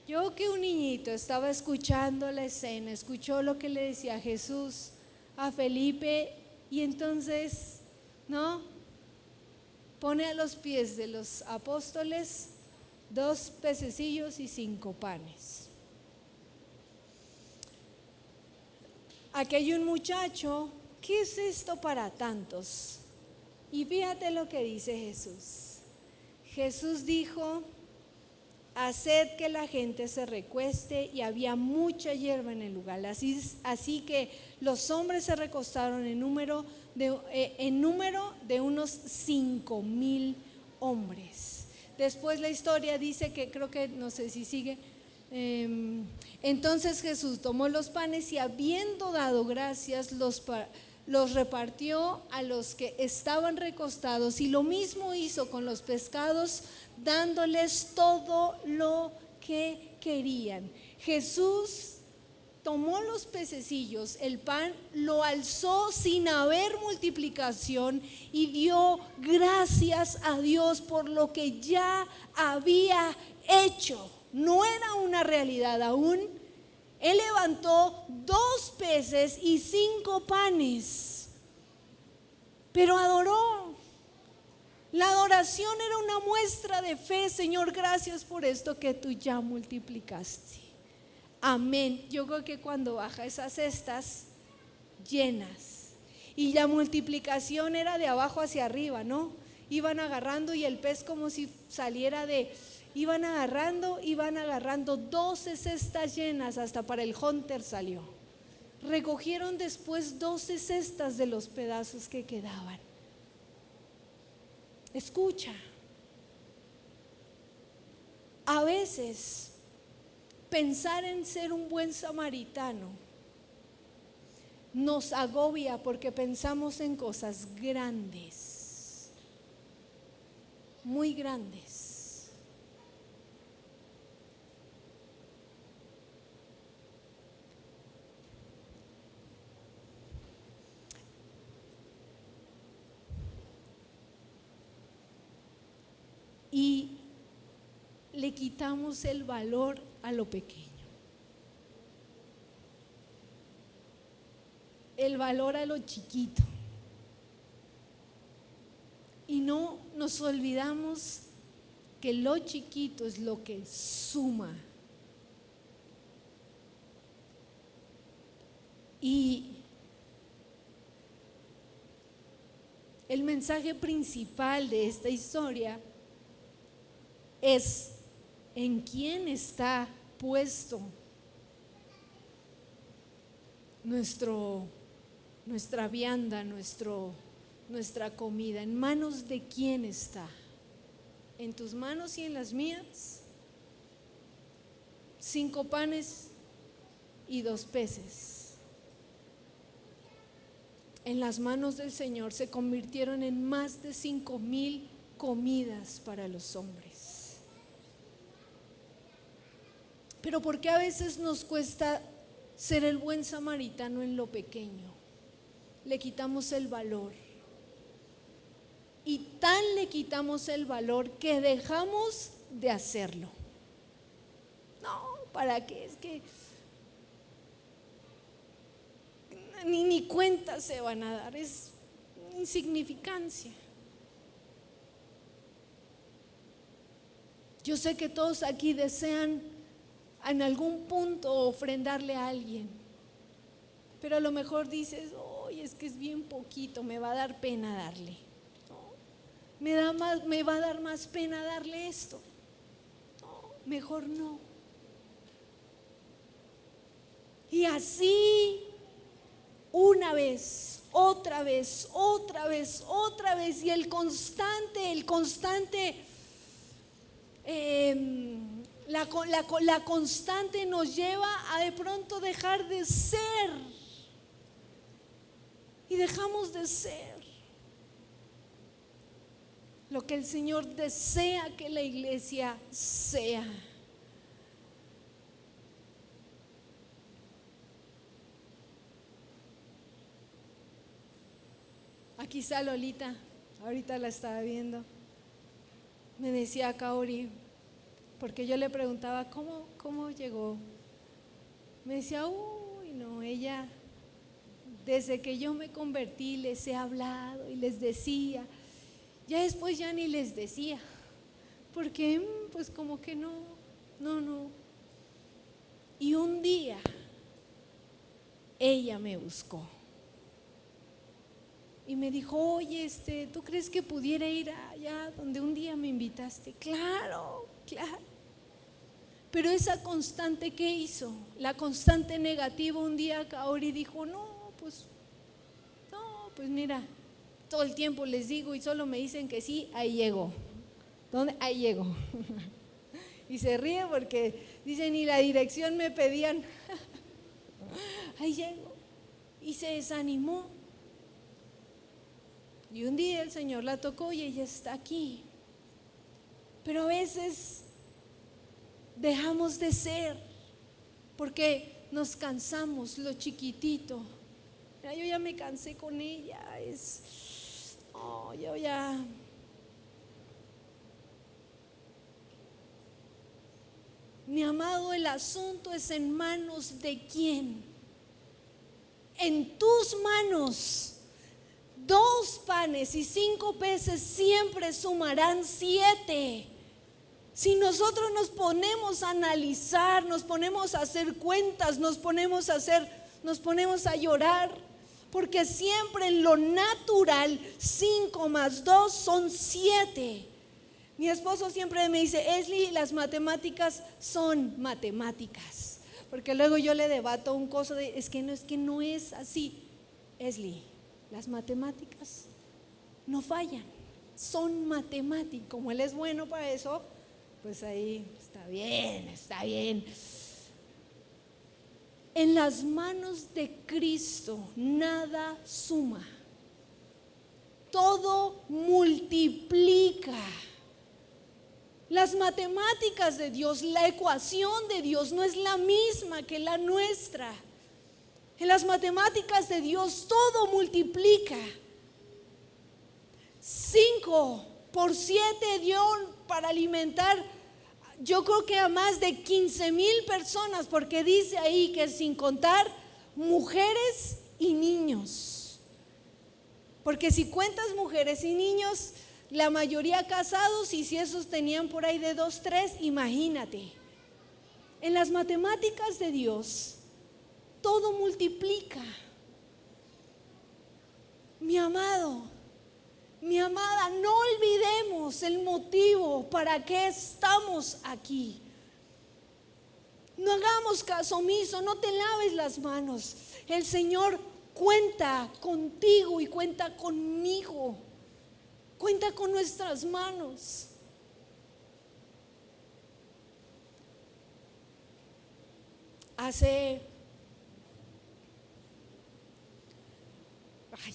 Yo que un niñito estaba escuchando la escena, escuchó lo que le decía Jesús a Felipe, y entonces, ¿no? Pone a los pies de los apóstoles 2 pececillos y 5 panes. Aquí hay un muchacho: ¿qué es esto para tantos? Y fíjate lo que dice Jesús. Jesús dijo: haced que la gente se recueste, y había mucha hierba en el lugar. Así que los hombres se recostaron en número de unos 5,000 hombres. Después la historia dice que, creo que, no sé si sigue, entonces Jesús tomó los panes y, habiendo dado gracias, los repartió a los que estaban recostados, y lo mismo hizo con los pescados, dándoles todo lo que querían. Jesús tomó los pececillos, el pan, lo alzó sin haber multiplicación y dio gracias a Dios por lo que ya había hecho. No era una realidad aún. Él levantó 2 peces y 5 panes, pero adoró. La adoración era una muestra de fe. Señor, gracias por esto que tú ya multiplicaste. Amén. Yo creo que cuando baja esas cestas llenas, y la multiplicación era de abajo hacia arriba, ¿no? Iban agarrando, y el pez, como si saliera iban agarrando 12 cestas llenas, hasta para el hunter salió. Recogieron después 12 cestas de los pedazos que quedaban. Escucha, a veces pensar en ser un buen samaritano nos agobia, porque pensamos en cosas grandes, muy grandes. Y le quitamos el valor a lo pequeño, el valor a lo chiquito, y no nos olvidamos que lo chiquito es lo que suma. Y el mensaje principal de esta historia es: ¿en quién está puesto nuestra vianda, nuestra comida? ¿En manos de quién está? ¿En tus manos y en las mías? 5 panes y 2 peces. En las manos del Señor se convirtieron en más de 5,000 comidas para los hombres. Pero ¿por qué a veces nos cuesta ser el buen samaritano en lo pequeño? Le quitamos el valor. Y tan le quitamos el valor que dejamos de hacerlo. No, ¿para qué? Es que ni cuenta se van a dar, es insignificancia. Yo sé que todos aquí desean en algún punto ofrendarle a alguien, pero a lo mejor dices: oye, es que es bien poquito, me va a dar pena darle. No, me va a dar más pena darle esto. No, mejor no. Y así, una vez, otra vez, y el constante, La constante nos lleva a de pronto dejar de ser. Y dejamos de ser lo que el Señor desea que la iglesia sea. Aquí está Lolita, ahorita la estaba viendo. Me decía Kaori, porque yo le preguntaba cómo llegó. Me decía, uy, no, ella, desde que yo me convertí les he hablado y les decía. Ya después ya ni les decía, porque pues como que no. Y un día ella me buscó y me dijo, oye, ¿tú crees que pudiera ir allá donde un día me invitaste? Claro. Pero esa constante, ¿qué hizo? La constante negativa, un día Kaori dijo, no, pues mira, todo el tiempo les digo y solo me dicen que sí, ahí llego. ¿Dónde? Ahí llego. Y se ríe porque dicen, y la dirección me pedían. Ahí llego. Y se desanimó. Y un día el Señor la tocó y ella está aquí. Pero a veces dejamos de ser porque nos cansamos, lo chiquitito. Mira, yo ya me cansé con ella. Yo ya. Mi amado, el asunto es en manos de quién. En tus manos. 2 panes y 5 peces siempre sumarán 7. Si nosotros nos ponemos a analizar, nos ponemos a hacer cuentas, nos ponemos a llorar, porque siempre en lo natural 5 más 2 son 7. Mi esposo siempre me dice, Esli, las matemáticas son matemáticas, porque luego yo le debato un coso de, es que no es así. Esli, las matemáticas no fallan, son matemáticas. Como él es bueno para eso, pues ahí está bien. En las manos de Cristo nada suma, todo multiplica. Las matemáticas de Dios, la ecuación de Dios no es la misma que la nuestra. En las matemáticas de Dios todo multiplica. 5 por 7 dio para alimentar, yo creo que a más de 15,000 personas, porque dice ahí que sin contar mujeres y niños. Porque si cuentas mujeres y niños, la mayoría casados, y si esos tenían por ahí de 2, 3, imagínate. En las matemáticas de Dios todo multiplica. Mi amado, mi amada, no olvidemos el motivo para que estamos aquí. No hagamos caso omiso, no te laves las manos. El Señor cuenta contigo y cuenta conmigo. Cuenta con nuestras manos.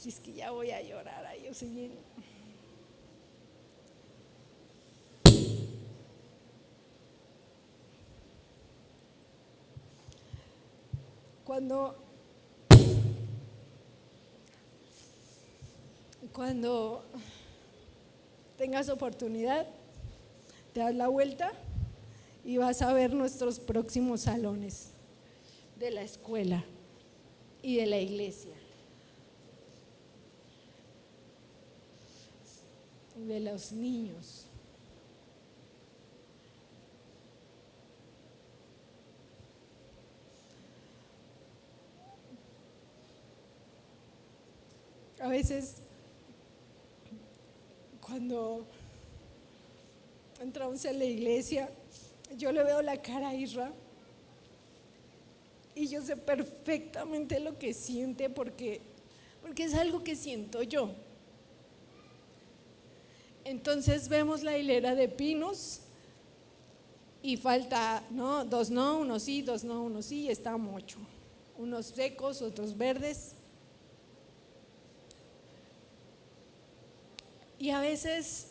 Es que ya voy a llorar, ay, Dios mío. Cuando tengas oportunidad, te das la vuelta y vas a ver nuestros próximos salones de la escuela y de la iglesia, de los niños. A veces cuando entramos en la iglesia, yo le veo la cara a Isra y yo sé perfectamente lo que siente, porque es algo que siento yo. Entonces vemos la hilera de pinos y falta, ¿no? 2 no, 1 sí, 2 no, 1 sí, está mocho. Unos secos, otros verdes. Y a veces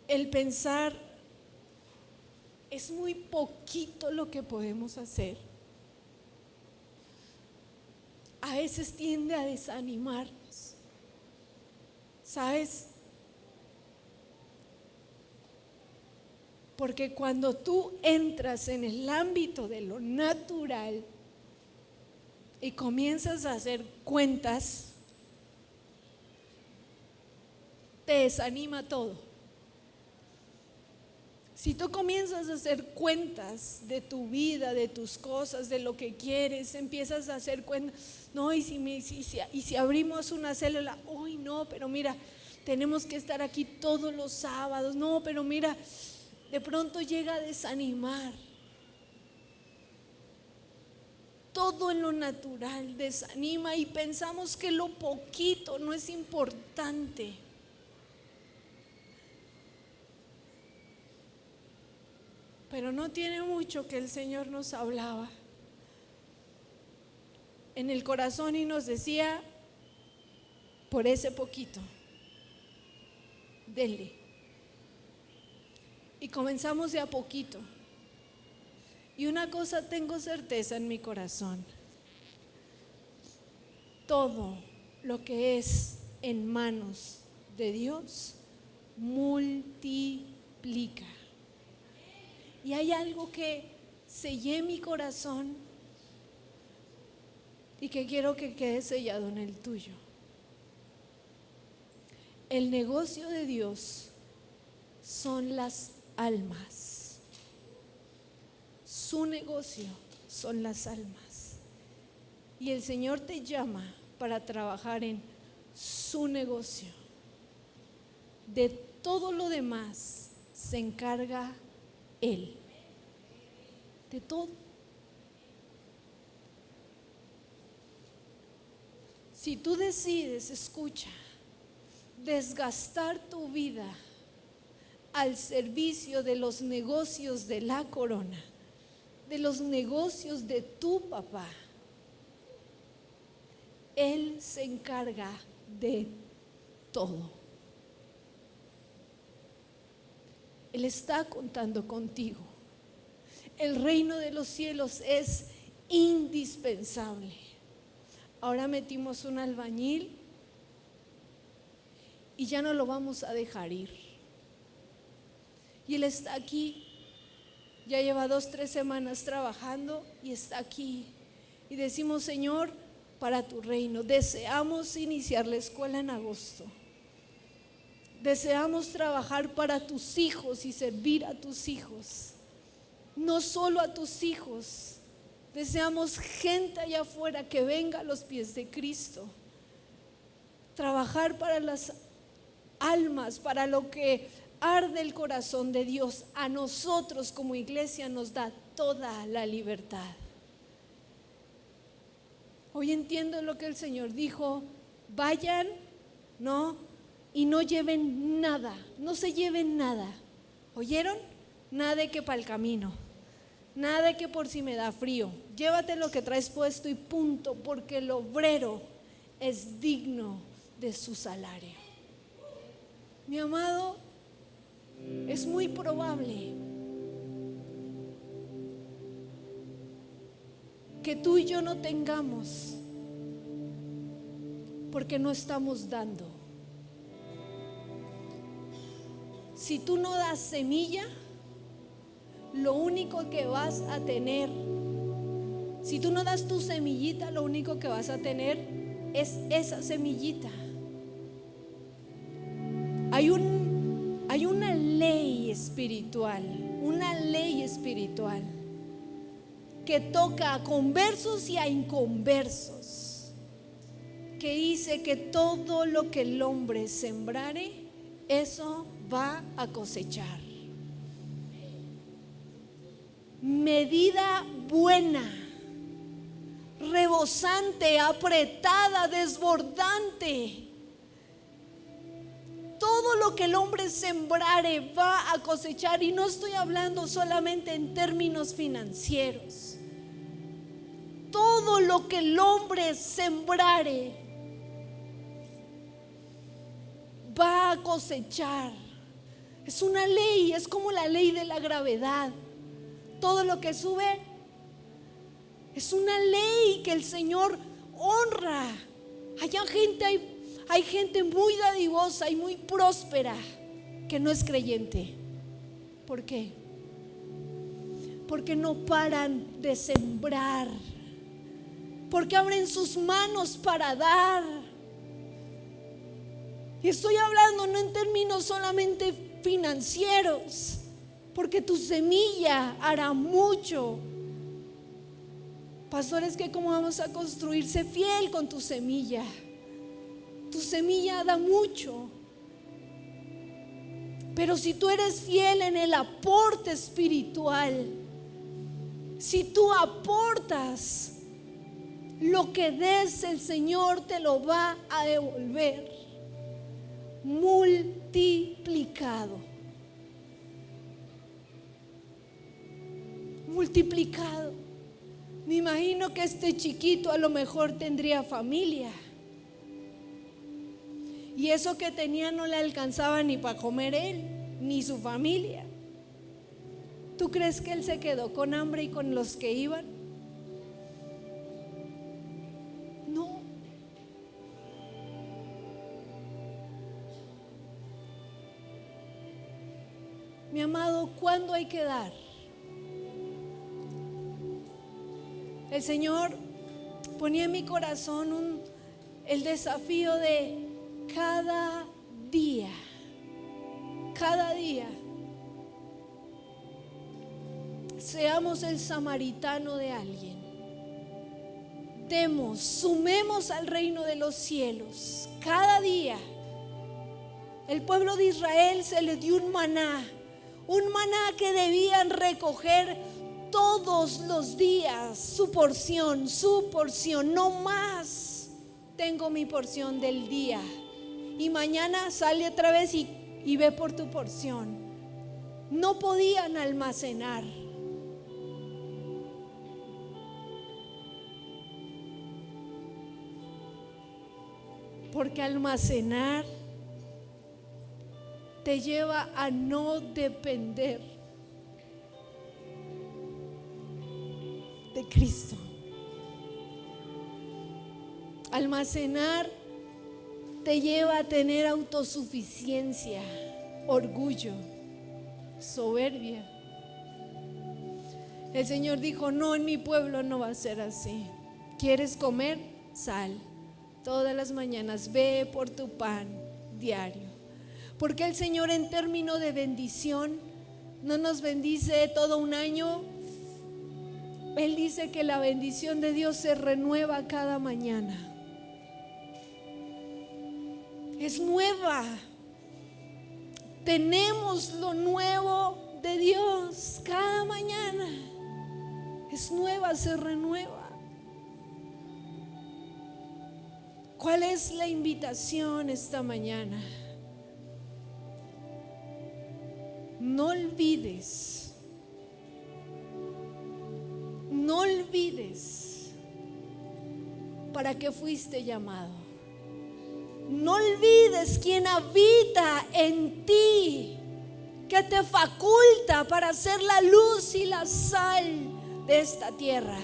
el pensar es muy poquito lo que podemos hacer. A veces tiende a desanimarnos. ¿Sabes? Porque cuando tú entras en el ámbito de lo natural y comienzas a hacer cuentas, te desanima todo. Si tú comienzas a hacer cuentas de tu vida, de tus cosas, de lo que quieres, empiezas a hacer cuentas, no, y si abrimos una célula, hoy no, pero mira, tenemos que estar aquí todos los sábados, no, pero mira, de pronto llega a desanimar. Todo en lo natural desanima y pensamos que lo poquito no es importante. Pero no tiene mucho que el Señor nos hablaba en el corazón y nos decía, por ese poquito, denle. Y comenzamos de a poquito. Y una cosa tengo certeza en mi corazón: todo lo que es en manos de Dios multiplica. Y hay algo que sellé mi corazón y que quiero que quede sellado en el tuyo. El negocio de Dios son las almas. Su negocio son las almas. Y el Señor te llama para trabajar en su negocio. De todo lo demás se encarga Él. De todo. Si tú decides, escucha, desgastar tu vida al servicio de los negocios de la corona, de los negocios de tu papá, Él se encarga de todo. Él está contando contigo. El reino de los cielos es indispensable. Ahora metimos un albañil y ya no lo vamos a dejar ir. Y él está aquí, ya lleva 2-3 semanas trabajando y está aquí. Y decimos, Señor, para tu reino, deseamos iniciar la escuela en agosto. Deseamos trabajar para tus hijos y servir a tus hijos. No solo a tus hijos, deseamos gente allá afuera que venga a los pies de Cristo. Trabajar para las almas, para lo que arde el corazón de Dios. A nosotros como iglesia nos da toda la libertad. Hoy entiendo lo que el Señor dijo: vayan, ¿no? Y no lleven nada, no se lleven nada. ¿Oyeron? Nada de que para el camino, nada de que por si me da frío. Llévate lo que traes puesto y punto, porque el obrero es digno de su salario. Mi amado, es muy probable que tú y yo no tengamos porque no estamos dando. Si tú no das semilla, lo único que vas a tener, si tú no das tu semillita, lo único que vas a tener es esa semillita. Hay una ley espiritual, que toca a conversos y a inconversos, que dice que todo lo que el hombre sembrare, eso va a cosechar. Medida buena, rebosante, apretada, desbordante, todo lo que el hombre sembrare va a cosechar. Y no estoy hablando solamente en términos financieros. Todo lo que el hombre sembrare va a cosechar. Es una ley, es como la ley de la gravedad. Todo lo que sube es una ley que el Señor honra. Hay gente muy dadivosa y muy próspera que no es creyente. ¿Por qué? Porque no paran de sembrar, porque abren sus manos para dar. Y estoy hablando no en términos solamente financieros, porque tu semilla hará mucho. Pastores, que cómo vamos a construir? Sé fiel con tu semilla. Tu semilla da mucho. Pero si tú eres fiel en el aporte espiritual, si tú aportas, lo que des, el Señor te lo va a devolver multiplicado. Multiplicado. Me imagino que este chiquito a lo mejor tendría familia, y eso que tenía no le alcanzaba ni para comer él ni su familia. ¿Tú crees que él se quedó con hambre y con los que iban? No. Mi amado, ¿cuándo hay que dar? El Señor ponía en mi corazón el desafío de cada día seamos el samaritano de alguien. Demos, sumemos al reino de los cielos. Cada día el pueblo de Israel se les dio un maná que debían recoger todos los días, su porción, no más. Tengo mi porción del día, y mañana sale otra vez y ve por tu porción. No podían almacenar. Porque almacenar te lleva a no depender de Cristo. Almacenar te lleva a tener autosuficiencia, orgullo, soberbia. El Señor dijo: no, en mi pueblo no va a ser así. ¿Quieres comer? Sal. Todas las mañanas ve por tu pan diario. Porque el Señor, en términos de bendición, no nos bendice todo un año. Él dice que la bendición de Dios se renueva cada mañana. Es nueva. Tenemos lo nuevo de Dios cada mañana. Es nueva, se renueva. ¿Cuál es la invitación esta mañana? No olvides para qué fuiste llamado. No olvides quién habita en ti, que te faculta para ser la luz y la sal de esta tierra.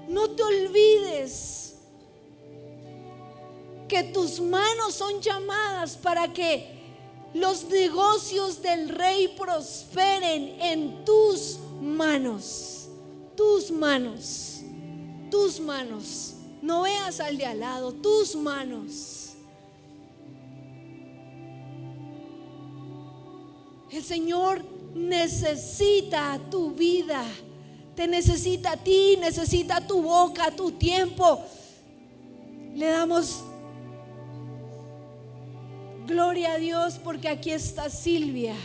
No te olvides que tus manos son llamadas para que los negocios del Rey prosperen en tus manos. Tus manos. Tus manos. No veas al de al lado, tus manos. El Señor necesita tu vida. Te necesita a ti, necesita tu boca, tu tiempo. Le damos gloria a Dios porque aquí está Silvia.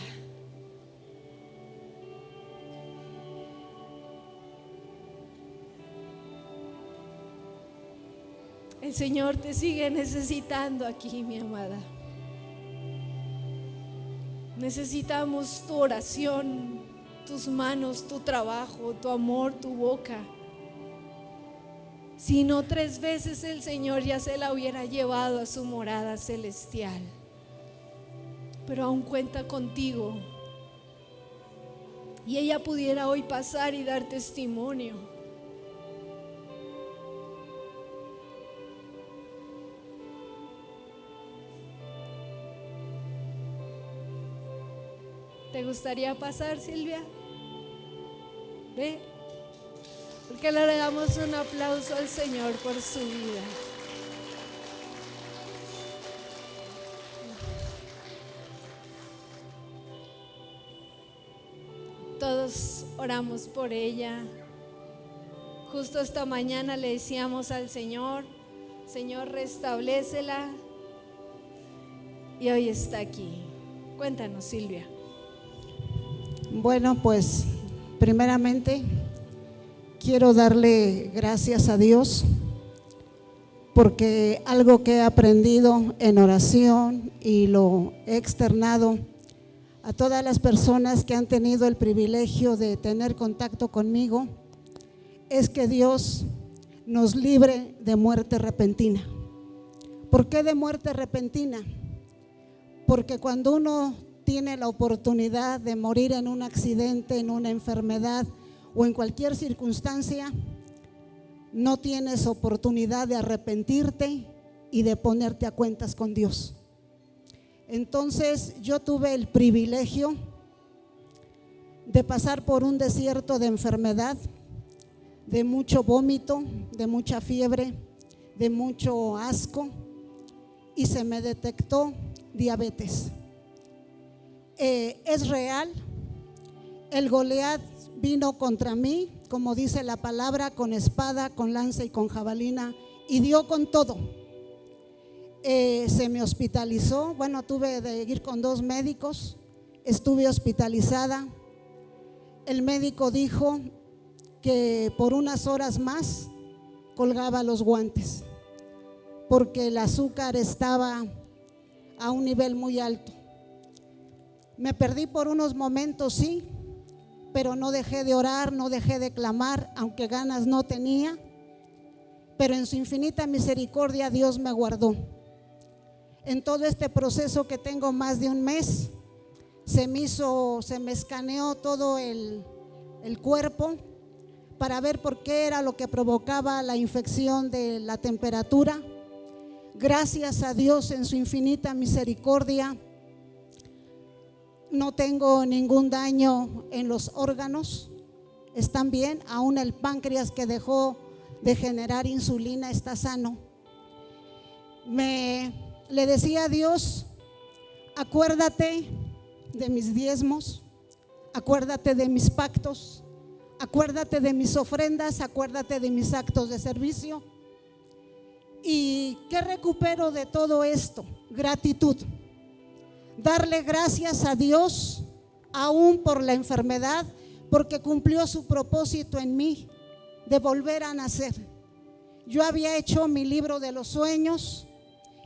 El Señor te sigue necesitando aquí, mi amada. Necesitamos tu oración, tus manos, tu trabajo, tu amor, tu boca. Si no 3 veces el Señor ya se la hubiera llevado a su morada celestial, pero aún cuenta contigo. Y ella pudiera hoy pasar y dar testimonio. ¿Te gustaría pasar, Silvia? Ve, porque le damos un aplauso al Señor por su vida. Todos oramos por ella. Justo esta mañana le decíamos al Señor: Señor, restablécela. Y hoy está aquí. Cuéntanos, Silvia. Bueno, pues primeramente quiero darle gracias a Dios porque algo que he aprendido en oración y lo he externado a todas las personas que han tenido el privilegio de tener contacto conmigo es que Dios nos libre de muerte repentina. ¿Por qué de muerte repentina? Porque cuando uno tiene la oportunidad de morir en un accidente, en una enfermedad o en cualquier circunstancia, no tienes oportunidad de arrepentirte y de ponerte a cuentas con Dios. Entonces yo tuve el privilegio de pasar por un desierto de enfermedad, de mucho vómito, de mucha fiebre, de mucho asco, y se me detectó diabetes. Es real, el Goliat vino contra mí, como dice la palabra, con espada, con lanza y con jabalina, y dio con todo. Se me hospitalizó, bueno, tuve de ir con 2 médicos, estuve hospitalizada. El médico dijo que por unas horas más colgaba los guantes, porque el azúcar estaba a un nivel muy alto. Me perdí por unos momentos, sí, pero no dejé de orar, no dejé de clamar, aunque ganas no tenía, pero en su infinita misericordia Dios me guardó. En todo este proceso que tengo más de un mes, se me escaneó todo el cuerpo para ver por qué era lo que provocaba la infección de la temperatura. Gracias a Dios en su infinita misericordia, no tengo ningún daño en los órganos, están bien, aún el páncreas que dejó de generar insulina está sano. Le decía a Dios: acuérdate de mis diezmos, acuérdate de mis pactos, acuérdate de mis ofrendas, acuérdate de mis actos de servicio. ¿Y qué recupero de todo esto? Gratitud. Darle gracias a Dios aún por la enfermedad, porque cumplió su propósito en mí de volver a nacer. Yo había hecho mi libro de los sueños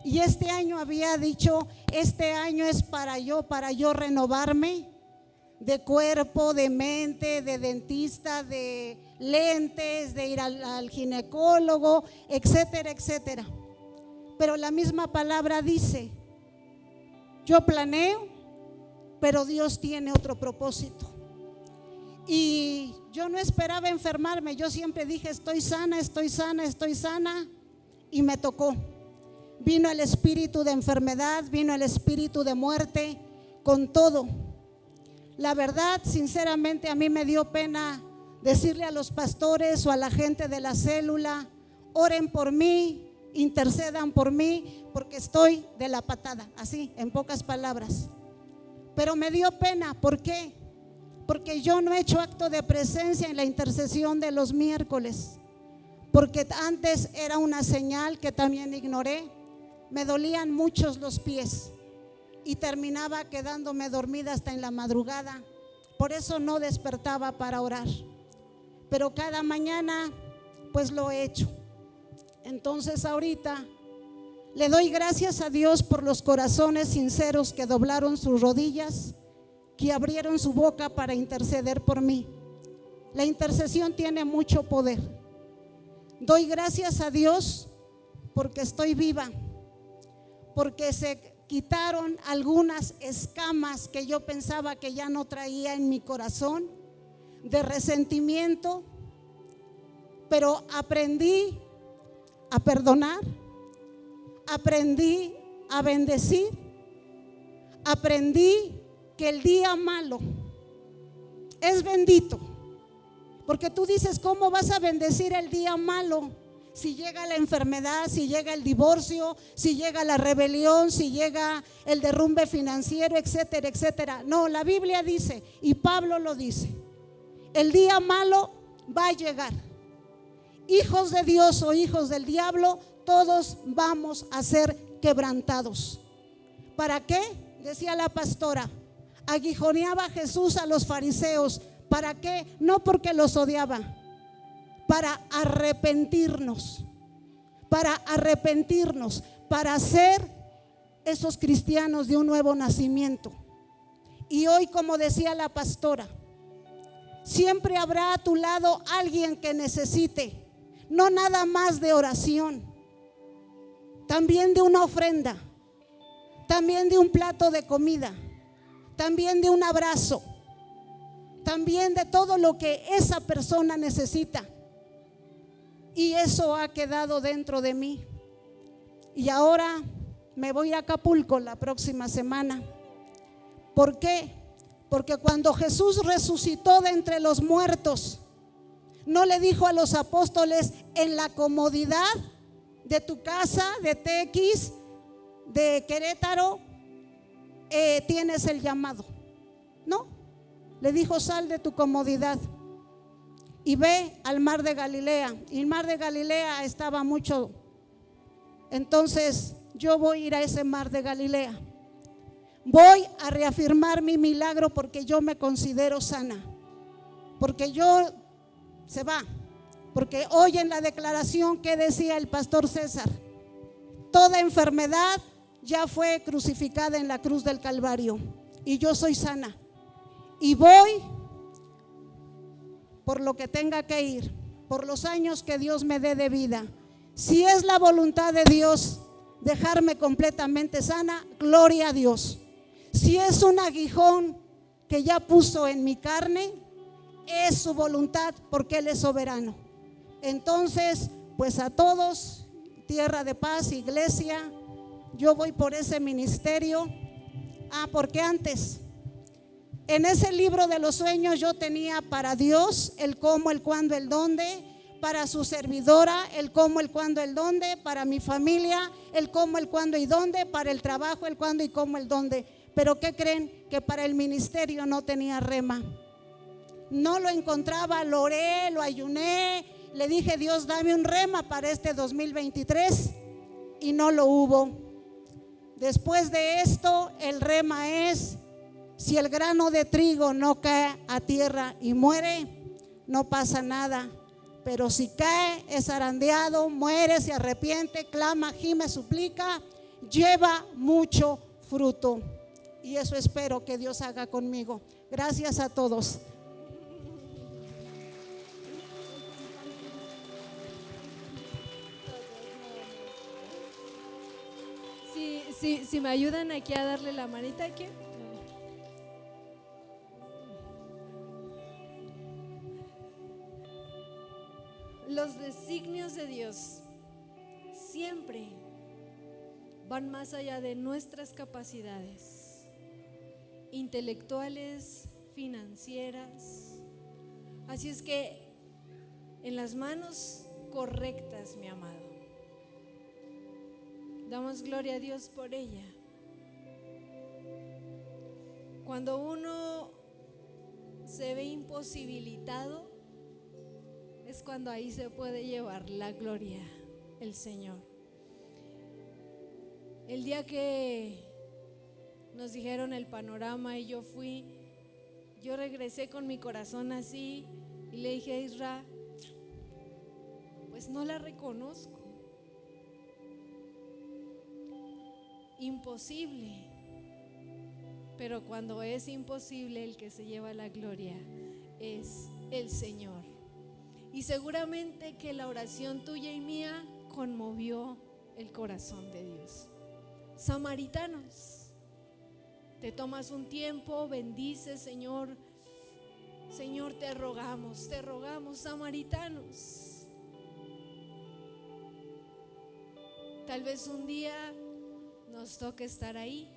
y este año había dicho: este año es para yo renovarme de cuerpo, de mente, de dentista, de lentes, de ir al ginecólogo, etcétera, etcétera. Pero la misma palabra dice: yo planeo, pero Dios tiene otro propósito. Y yo no esperaba enfermarme, yo siempre dije: estoy sana, estoy sana, estoy sana, y me tocó. Vino el espíritu de enfermedad, vino el espíritu de muerte, con todo. La verdad, sinceramente, a mí me dio pena decirle a los pastores o a la gente de la célula: oren por mí, intercedan por mí, porque estoy de la patada, así, en pocas palabras. Pero me dio pena. ¿Por qué? Porque yo no he hecho acto de presencia en la intercesión de los miércoles, porque antes era una señal que también ignoré. Me dolían muchos los pies y terminaba quedándome dormida hasta en la madrugada. Por eso no despertaba para orar, pero cada mañana pues lo he hecho. Entonces ahorita le doy gracias a Dios por los corazones sinceros que doblaron sus rodillas, que abrieron su boca para interceder por mí. La intercesión tiene mucho poder. Doy gracias a Dios porque estoy viva, porque se quitaron algunas escamas que yo pensaba que ya no traía en mi corazón, de resentimiento, pero aprendí a perdonar, aprendí a bendecir, aprendí que el día malo es bendito. Porque tú dices, ¿cómo vas a bendecir el día malo? Si llega la enfermedad, si llega el divorcio, si llega la rebelión, si llega el derrumbe financiero, etcétera, etcétera. No, la Biblia dice, y Pablo lo dice, el día malo va a llegar. Hijos de Dios o hijos del diablo, todos vamos a ser quebrantados. ¿Para qué? Decía la pastora, aguijoneaba Jesús a los fariseos. ¿Para qué? No porque los odiaba, para arrepentirnos, para ser esos cristianos de un nuevo nacimiento. Y hoy, como decía la pastora, siempre habrá a tu lado alguien que necesite, no nada más de oración, también de una ofrenda, también de un plato de comida, también de un abrazo, también de todo lo que esa persona necesita. Y eso ha quedado dentro de mí. Y ahora me voy a Acapulco la próxima semana. ¿Por qué? Porque cuando Jesús resucitó de entre los muertos, no le dijo a los apóstoles: en la comodidad de tu casa, de Tequis, de Querétaro, tienes el llamado. No, le dijo: sal de tu comodidad y ve al mar de Galilea. Y el mar de Galilea estaba mucho. Entonces yo voy a ir a ese mar de Galilea. Voy a reafirmar mi milagro porque yo me considero sana. Porque porque hoy en la declaración que decía el pastor César, toda enfermedad ya fue crucificada en la cruz del Calvario y yo soy sana. Y voy por lo que tenga que ir, por los años que Dios me dé de vida. Si es la voluntad de Dios dejarme completamente sana, gloria a Dios. Si es un aguijón que ya puso en mi carne, es su voluntad porque Él es soberano. Entonces, pues a todos, Tierra de Paz, iglesia, yo voy por ese ministerio. Porque antes, en ese libro de los sueños yo tenía para Dios el cómo, el cuándo, el dónde. Para su servidora, el cómo, el cuándo, el dónde. Para mi familia, el cómo, el cuándo y dónde. Para el trabajo, el cuándo y cómo, el dónde. Pero ¿qué creen? Que para el ministerio no tenía rema. No lo encontraba, lo oré, lo ayuné. Le dije: Dios, dame un rema para este 2023. Y no lo hubo. Después de esto, el rema es: si el grano de trigo no cae a tierra y muere, no pasa nada. Pero si cae, es zarandeado, muere, se arrepiente, clama, gime, suplica, lleva mucho fruto. Y eso espero que Dios haga conmigo. Gracias a todos. Si me ayudan aquí a darle la manita aquí. Los designios de Dios siempre van más allá de nuestras capacidades intelectuales, financieras. Así es que en las manos correctas, mi amado, damos gloria a Dios por ella. Cuando uno se ve imposibilitado, es cuando ahí se puede llevar la gloria el Señor. El día que nos dijeron el panorama y yo regresé con mi corazón así y le dije a Isra: pues no la reconozco. imposible. Pero cuando es imposible, el que se lleva la gloria es el Señor. Y seguramente que la oración tuya y mía conmovió el corazón de Dios. Samaritanos, te tomas un tiempo, bendices, Señor. Señor, te rogamos, samaritanos. Tal vez un día nos toque estar ahí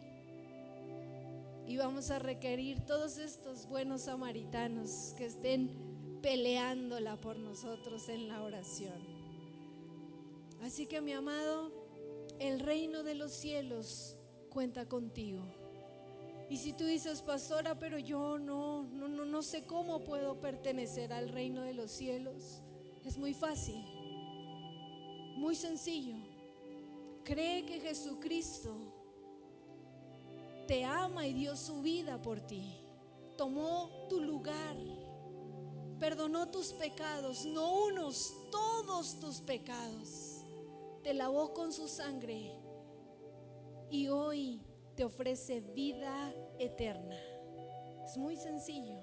y vamos a requerir todos estos buenos samaritanos que estén peleándola por nosotros en la oración. Así que, mi amado, el reino de los cielos cuenta contigo. Y si tú dices, pastora, pero yo no sé cómo puedo pertenecer al reino de los cielos, es muy fácil, muy sencillo. Cree que Jesucristo te ama y dio su vida por ti, tomó tu lugar, perdonó tus pecados, no unos, todos tus pecados, te lavó con su sangre y hoy te ofrece vida eterna. Es muy sencillo.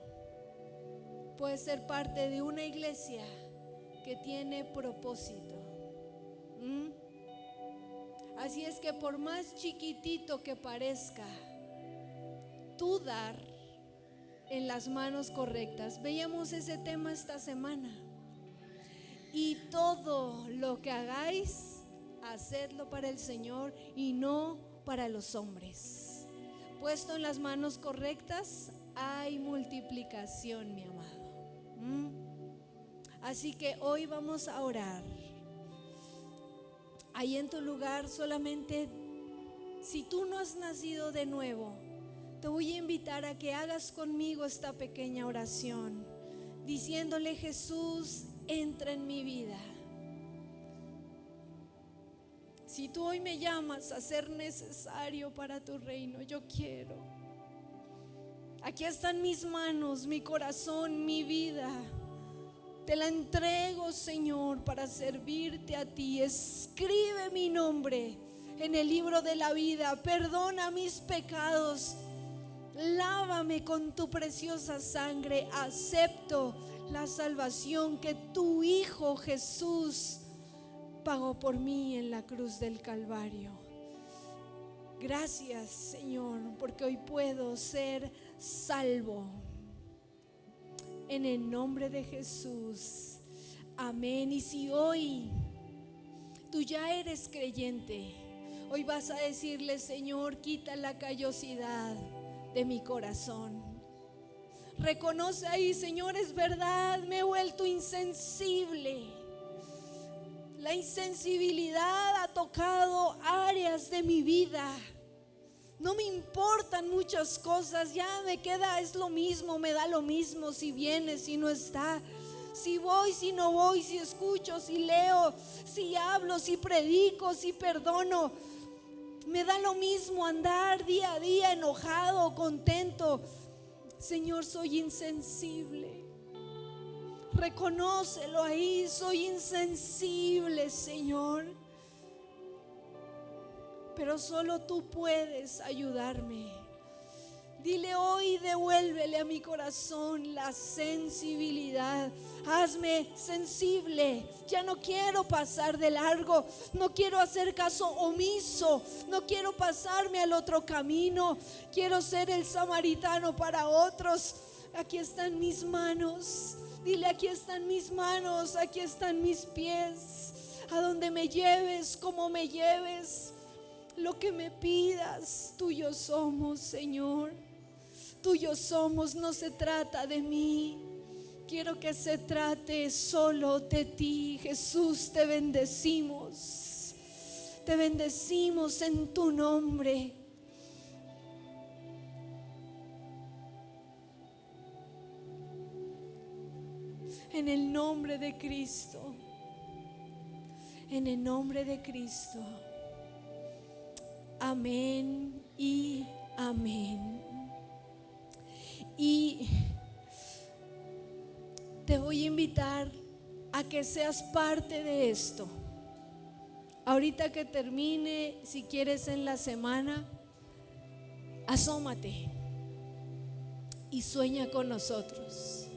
Puedes ser parte de una iglesia que tiene propósito. Así es que por más chiquitito que parezca, tú dar en las manos correctas. Veíamos ese tema esta semana. Y todo lo que hagáis, hacedlo para el Señor y no para los hombres. Puesto en las manos correctas, hay multiplicación, mi amado. Así que hoy vamos a orar. Ahí en tu lugar, solamente si tú no has nacido de nuevo, te voy a invitar a que hagas conmigo esta pequeña oración, diciéndole: Jesús, entra en mi vida. Si tú hoy me llamas a ser necesario para tu reino, yo quiero. Aquí están mis manos, mi corazón, mi vida. Te la entrego, Señor, para servirte a ti. Escribe mi nombre en el libro de la vida. Perdona mis pecados. Lávame con tu preciosa sangre. Acepto la salvación que tu Hijo Jesús pagó por mí en la cruz del Calvario. Gracias, Señor, porque hoy puedo ser salvo. En el nombre de Jesús, amén. Y si hoy tú ya eres creyente, hoy vas a decirle: Señor, quita la callosidad de mi corazón. Reconoce ahí: Señor, es verdad, me he vuelto insensible. La insensibilidad ha tocado áreas de mi vida. No me importan muchas cosas, ya me queda, es lo mismo, me da lo mismo si viene, si no está, si voy, si no voy, si escucho, si leo, si hablo, si predico, si perdono. Me da lo mismo andar día a día enojado, contento. Señor, soy insensible. Reconócelo ahí, soy insensible, Señor. Pero solo tú puedes ayudarme. Dile hoy: devuélvele a mi corazón la sensibilidad. Hazme sensible. Ya no quiero pasar de largo. No quiero hacer caso omiso. No quiero pasarme al otro camino. Quiero ser el samaritano para otros. Aquí están mis manos. Dile: aquí están mis manos, aquí están mis pies. A donde me lleves, como me lleves, lo que me pidas, tuyo somos, Señor. Tuyo somos, no se trata de mí. Quiero que se trate solo de ti. Jesús, te bendecimos. Te bendecimos en tu nombre. En el nombre de Cristo. En el nombre de Cristo. Amén y amén. Y te voy a invitar a que seas parte de esto. Ahorita que termine, si quieres en la semana, asómate y sueña con nosotros.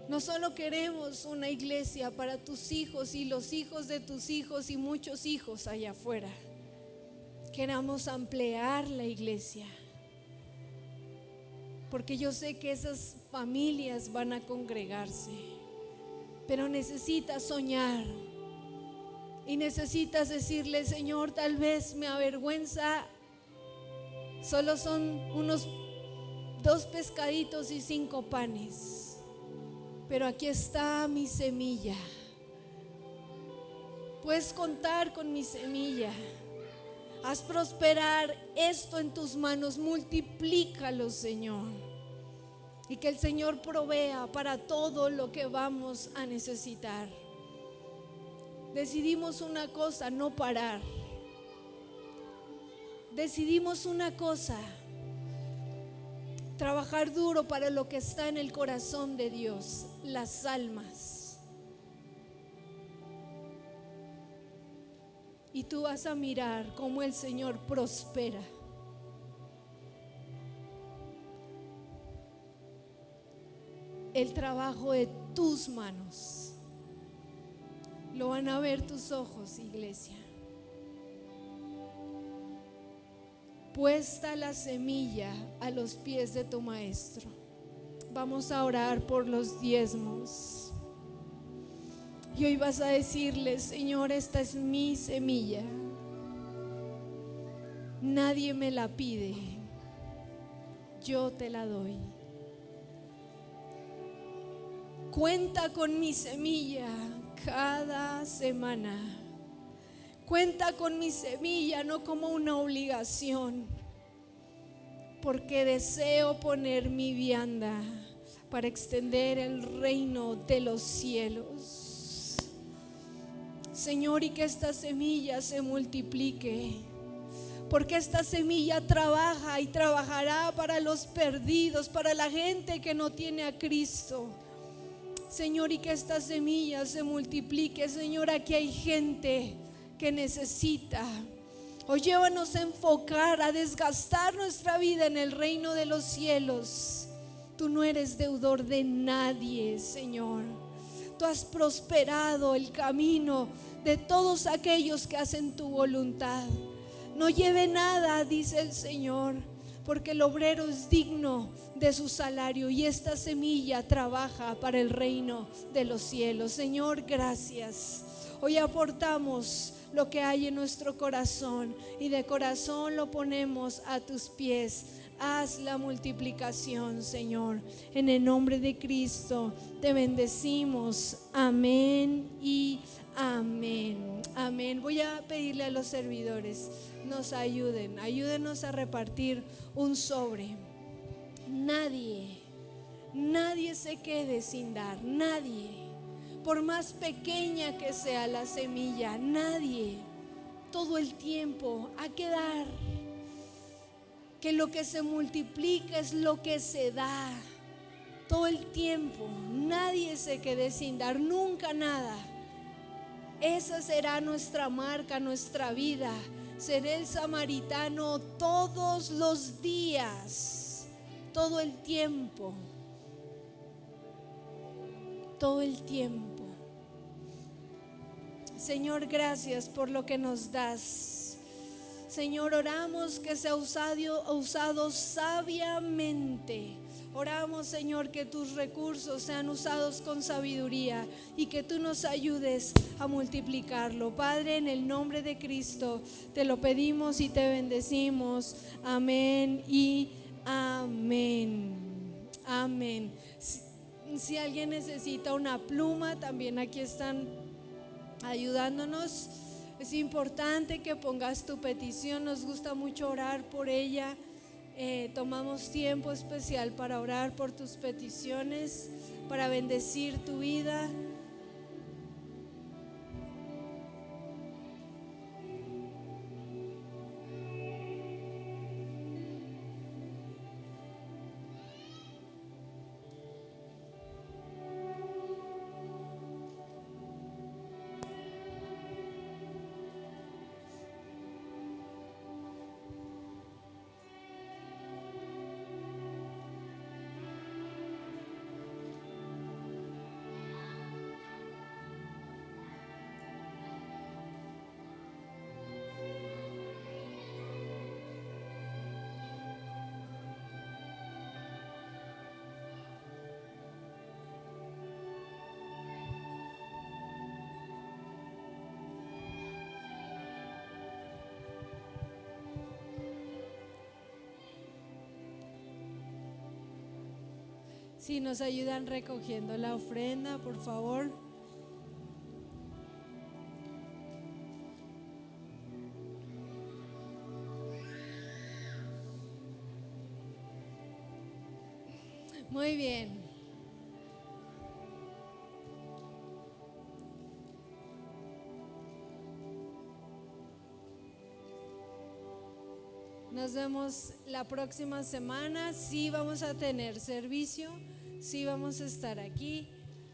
No solo queremos una iglesia para tus hijos y los hijos de tus hijos y muchos hijos allá afuera. Queremos ampliar la iglesia, porque yo sé que esas familias van a congregarse, pero necesitas soñar y necesitas decirle: Señor, tal vez me avergüenza, solo son unos 2 pescaditos y 5 panes, pero aquí está mi semilla. Puedes contar con mi semilla. Haz prosperar esto en tus manos, multiplícalo, Señor, y que el Señor provea para todo lo que vamos a necesitar. Decidimos una cosa: no parar. Decidimos una cosa: trabajar duro para lo que está en el corazón de Dios, las almas. Y tú vas a mirar cómo el Señor prospera. El trabajo de tus manos. Lo van a ver tus ojos, iglesia. Puesta la semilla a los pies de tu maestro. Vamos a orar por los diezmos. Y hoy vas a decirle: Señor, esta es mi semilla. Nadie me la pide, yo te la doy. Cuenta con mi semilla cada semana. Cuenta con mi semilla no como una obligación, porque deseo poner mi vianda para extender el reino de los cielos. Señor, y que esta semilla se multiplique, porque esta semilla trabaja y trabajará para los perdidos, para la gente que no tiene a Cristo. Señor, y que esta semilla se multiplique. Señor, aquí hay gente que necesita. Hoy llévanos a enfocar, a desgastar nuestra vida en el reino de los cielos. Tú no eres deudor de nadie, Señor. Tú has prosperado el camino de todos aquellos que hacen tu voluntad. No lleve nada, dice el Señor, porque el obrero es digno de su salario, y esta semilla trabaja para el reino de los cielos. Señor, gracias. Hoy aportamos lo que hay en nuestro corazón y de corazón lo ponemos a tus pies. Haz la multiplicación, Señor. En el nombre de Cristo te bendecimos. Amén y amén. Amén. Voy a pedirle a los servidores nos ayúdenos a repartir un sobre. Nadie se quede sin dar, nadie. Por más pequeña que sea la semilla, nadie. Todo el tiempo hay que dar. Que lo que se multiplica es lo que se da. Todo el tiempo, nadie se quede sin dar, nunca nada. Esa será nuestra marca, nuestra vida. Seré el samaritano todos los días, todo el tiempo. Todo el tiempo. Señor, gracias por lo que nos das. Señor, oramos que sea usado sabiamente. Oramos, Señor, que tus recursos sean usados con sabiduría y que tú nos ayudes a multiplicarlo. Padre, en el nombre de Cristo te lo pedimos y te bendecimos. Amén y amén. Amén. Si alguien necesita una pluma, también aquí están ayudándonos. Es importante que pongas tu petición, nos gusta mucho orar por ella. Tomamos tiempo especial para orar por tus peticiones, para bendecir tu vida. Si nos ayudan recogiendo la ofrenda, por favor. Muy bien. Nos vemos la próxima semana. Sí vamos a tener servicio, sí vamos a estar aquí.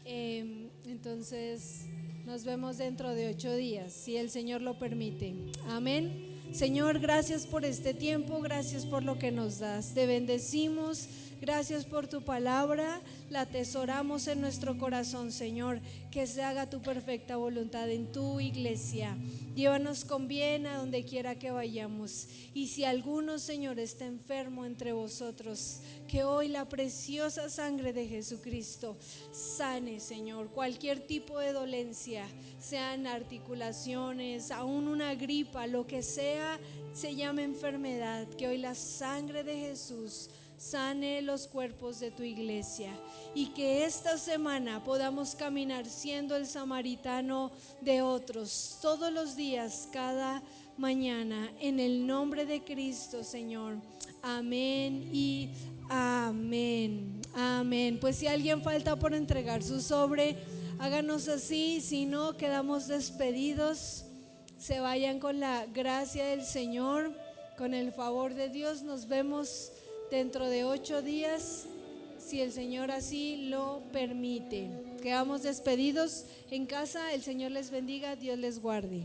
Entonces nos vemos dentro de 8 días, si el Señor lo permite. Amén. Señor, gracias por este tiempo, gracias por lo que nos das. Te bendecimos, gracias por tu palabra, la atesoramos en nuestro corazón, Señor. Que se haga tu perfecta voluntad en tu iglesia. Llévanos con bien a donde quiera que vayamos. Y si alguno, Señor, está enfermo entre vosotros, que hoy la preciosa sangre de Jesucristo sane, Señor, cualquier tipo de dolencia, sean articulaciones, aún una gripa, lo que sea, se llama enfermedad, que hoy la sangre de Jesús sane los cuerpos de tu iglesia, y que esta semana podamos caminar siendo el samaritano de otros todos los días, cada mañana, en el nombre de Cristo, Señor. Amén y amén. Amén. Pues si alguien falta por entregar su sobre, háganos así. Si no, quedamos despedidos. Se vayan con la gracia del Señor, con el favor de Dios. Nos vemos dentro de 8 días, si el Señor así lo permite. Quedamos despedidos en casa. El Señor les bendiga, Dios les guarde.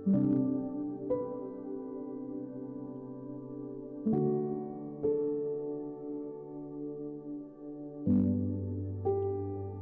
Amén.